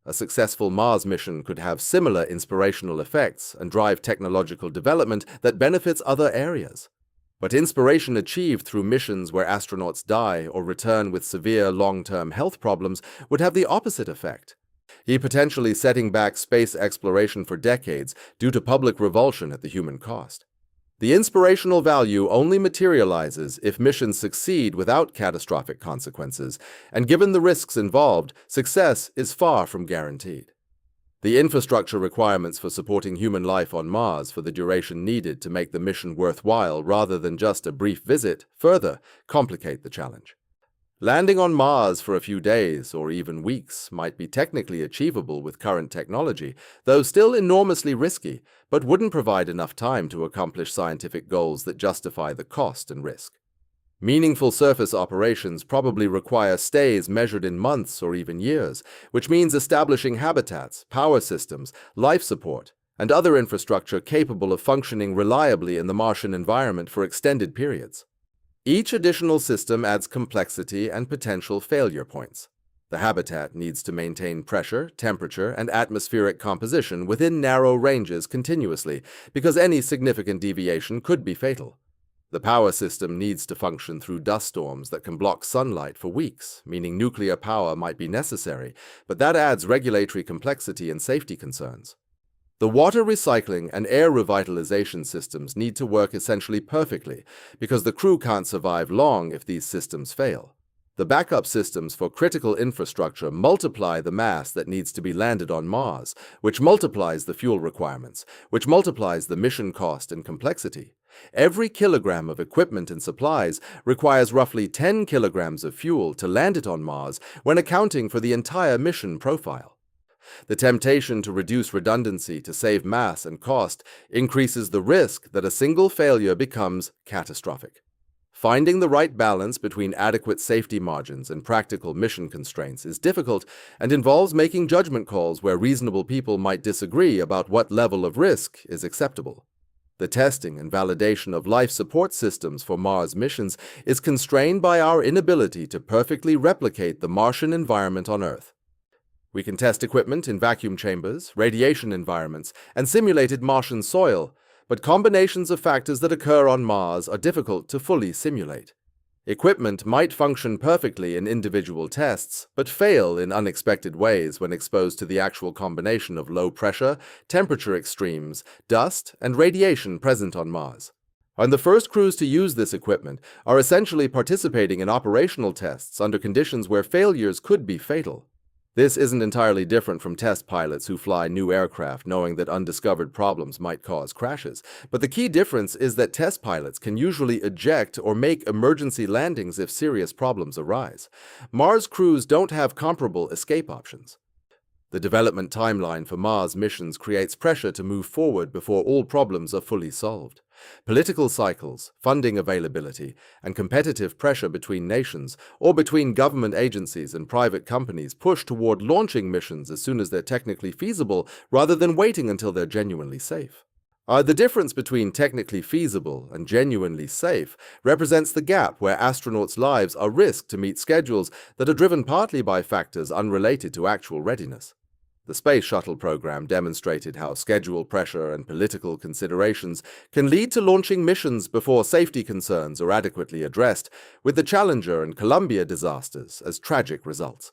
A successful Mars mission could have similar inspirational effects and drive technological development that benefits other areas. But inspiration achieved through missions where astronauts die or return with severe long-term health problems would have the opposite effect, potentially setting back space exploration for decades due to public revulsion at the human cost. The inspirational value only materializes if missions succeed without catastrophic consequences, and given the risks involved, success is far from guaranteed. The infrastructure requirements for supporting human life on Mars for the duration needed to make the mission worthwhile rather than just a brief visit further complicate the challenge. Landing on Mars for a few days or even weeks might be technically achievable with current technology, though still enormously risky, but wouldn't provide enough time to accomplish scientific goals that justify the cost and risk. Meaningful surface operations probably require stays measured in months or even years, which means establishing habitats, power systems, life support, and other infrastructure capable of functioning reliably in the Martian environment for extended periods. Each additional system adds complexity and potential failure points. The habitat needs to maintain pressure, temperature, and atmospheric composition within narrow ranges continuously, because any significant deviation could be fatal. The power system needs to function through dust storms that can block sunlight for weeks, meaning nuclear power might be necessary, but that adds regulatory complexity and safety concerns. The water recycling and air revitalization systems need to work essentially perfectly, because the crew can't survive long if these systems fail. The backup systems for critical infrastructure multiply the mass that needs to be landed on Mars, which multiplies the fuel requirements, which multiplies the mission cost and complexity. Every kilogram of equipment and supplies requires roughly 10 kilograms of fuel to land it on Mars when accounting for the entire mission profile. The temptation to reduce redundancy to save mass and cost increases the risk that a single failure becomes catastrophic. Finding the right balance between adequate safety margins and practical mission constraints is difficult and involves making judgment calls where reasonable people might disagree about what level of risk is acceptable. The testing and validation of life support systems for Mars missions is constrained by our inability to perfectly replicate the Martian environment on Earth. We can test equipment in vacuum chambers, radiation environments, and simulated Martian soil, but combinations of factors that occur on Mars are difficult to fully simulate. Equipment might function perfectly in individual tests, but fail in unexpected ways when exposed to the actual combination of low pressure, temperature extremes, dust, and radiation present on Mars. And the first crews to use this equipment are essentially participating in operational tests under conditions where failures could be fatal. This isn't entirely different from test pilots who fly new aircraft knowing that undiscovered problems might cause crashes. But the key difference is that test pilots can usually eject or make emergency landings if serious problems arise. Mars crews don't have comparable escape options. The development timeline for Mars missions creates pressure to move forward before all problems are fully solved. Political cycles, funding availability, and competitive pressure between nations or between government agencies and private companies push toward launching missions as soon as they're technically feasible rather than waiting until they're genuinely safe. The difference between technically feasible and genuinely safe represents the gap where astronauts' lives are risked to meet schedules that are driven partly by factors unrelated to actual readiness. The Space Shuttle program demonstrated how schedule pressure and political considerations can lead to launching missions before safety concerns are adequately addressed, with the Challenger and Columbia disasters as tragic results.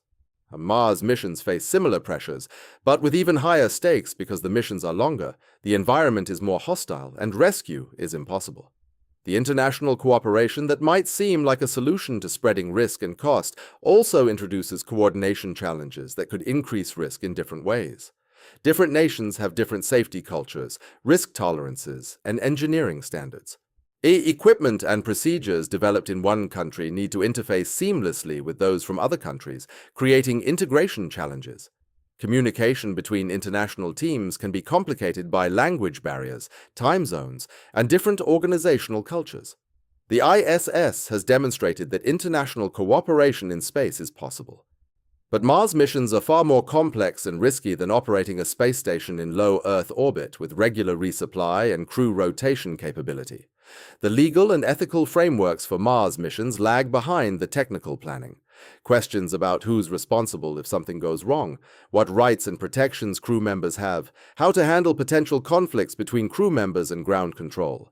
Mars missions face similar pressures, but with even higher stakes because the missions are longer, the environment is more hostile, and rescue is impossible. The international cooperation that might seem like a solution to spreading risk and cost also introduces coordination challenges that could increase risk in different ways. Different nations have different safety cultures, risk tolerances, and engineering standards. Equipment and procedures developed in one country need to interface seamlessly with those from other countries, creating integration challenges. Communication between international teams can be complicated by language barriers, time zones, and different organizational cultures. The ISS has demonstrated that international cooperation in space is possible. But Mars missions are far more complex and risky than operating a space station in low Earth orbit with regular resupply and crew rotation capability. The legal and ethical frameworks for Mars missions lag behind the technical planning. Questions about who's responsible if something goes wrong, what rights and protections crew members have, how to handle potential conflicts between crew members and ground control,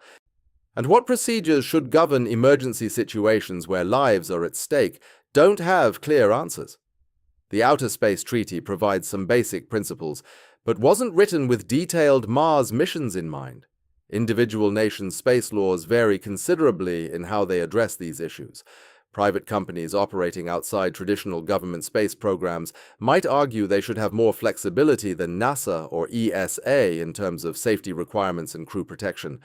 and what procedures should govern emergency situations where lives are at stake don't have clear answers. The Outer Space Treaty provides some basic principles, but wasn't written with detailed Mars missions in mind. Individual nations' space laws vary considerably in how they address these issues. Private companies operating outside traditional government space programs might argue they should have more flexibility than NASA or ESA in terms of safety requirements and crew protection.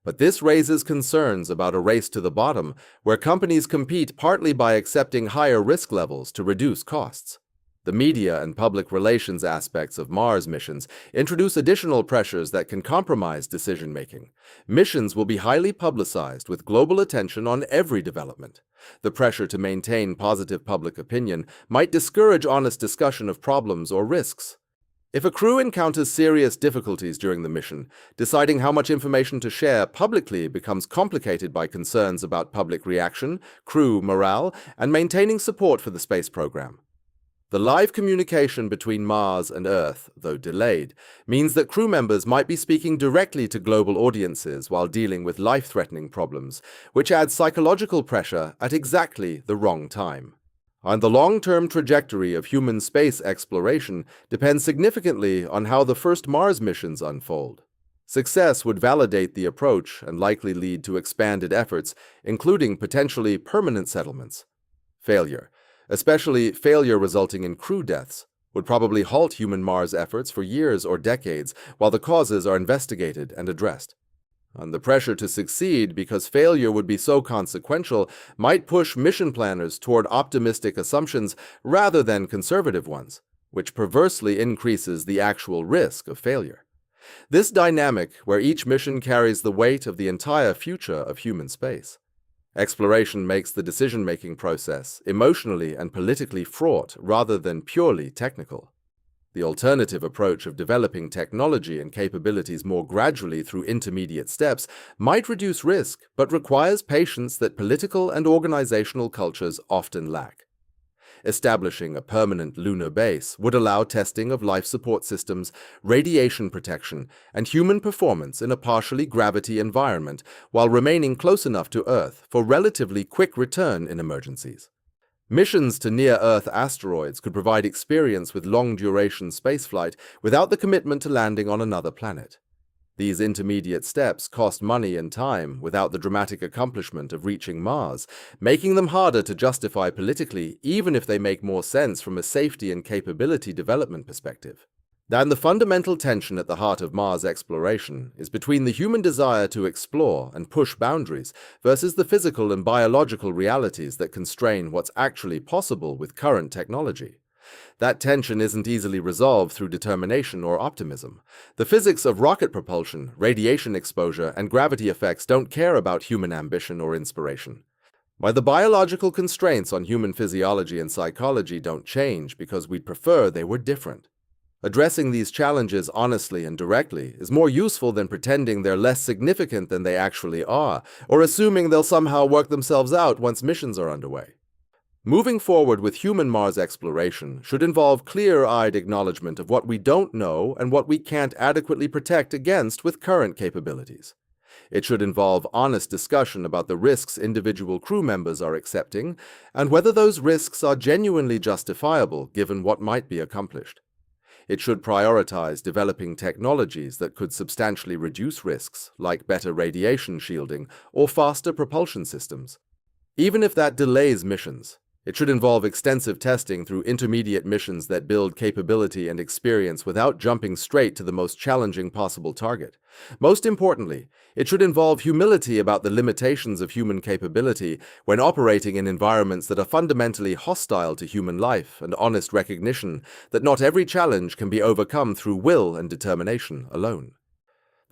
But this raises concerns about a race to the bottom, where companies compete partly by accepting higher risk levels to reduce costs. The media and public relations aspects of Mars missions introduce additional pressures that can compromise decision-making. Missions will be highly publicized with global attention on every development. The pressure to maintain positive public opinion might discourage honest discussion of problems or risks. If a crew encounters serious difficulties during the mission, deciding how much information to share publicly becomes complicated by concerns about public reaction, crew morale, and maintaining support for the space program. The live communication between Mars and Earth, though delayed, means that crew members might be speaking directly to global audiences while dealing with life-threatening problems, which adds psychological pressure at exactly the wrong time. And the long-term trajectory of human space exploration depends significantly on how the first Mars missions unfold. Success would validate the approach and likely lead to expanded efforts, including potentially permanent settlements. Failure, especially failure resulting in crew deaths, would probably halt human Mars efforts for years or decades while the causes are investigated and addressed. And the pressure to succeed because failure would be so consequential might push mission planners toward optimistic assumptions rather than conservative ones, which perversely increases the actual risk of failure. This dynamic, where each mission carries the weight of the entire future of human space. Exploration makes the decision-making process emotionally and politically fraught rather than purely technical. The alternative approach of developing technology and capabilities more gradually through intermediate steps might reduce risk, but requires patience that political and organizational cultures often lack. Establishing a permanent lunar base would allow testing of life support systems, radiation protection, and human performance in a partially gravity environment while remaining close enough to Earth for relatively quick return in emergencies. Missions to near-Earth asteroids could provide experience with long-duration spaceflight without the commitment to landing on another planet. These intermediate steps cost money and time without the dramatic accomplishment of reaching Mars, making them harder to justify politically even if they make more sense from a safety and capability development perspective. And the fundamental tension at the heart of Mars exploration is between the human desire to explore and push boundaries versus the physical and biological realities that constrain what's actually possible with current technology. That tension isn't easily resolved through determination or optimism. The physics of rocket propulsion, radiation exposure, and gravity effects don't care about human ambition or inspiration. While the biological constraints on human physiology and psychology don't change because we'd prefer they were different. Addressing these challenges honestly and directly is more useful than pretending they're less significant than they actually are, or assuming they'll somehow work themselves out once missions are underway. Moving forward with human Mars exploration should involve clear-eyed acknowledgement of what we don't know and what we can't adequately protect against with current capabilities. It should involve honest discussion about the risks individual crew members are accepting and whether those risks are genuinely justifiable given what might be accomplished. It should prioritize developing technologies that could substantially reduce risks, like better radiation shielding or faster propulsion systems. Even if that delays missions, it should involve extensive testing through intermediate missions that build capability and experience without jumping straight to the most challenging possible target. Most importantly, it should involve humility about the limitations of human capability when operating in environments that are fundamentally hostile to human life, and honest recognition that not every challenge can be overcome through will and determination alone.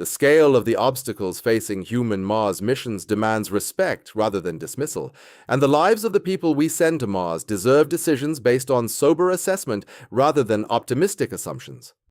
The scale of the obstacles facing human Mars missions demands respect rather than dismissal, and the lives of the people we send to Mars deserve decisions based on sober assessment rather than optimistic assumptions.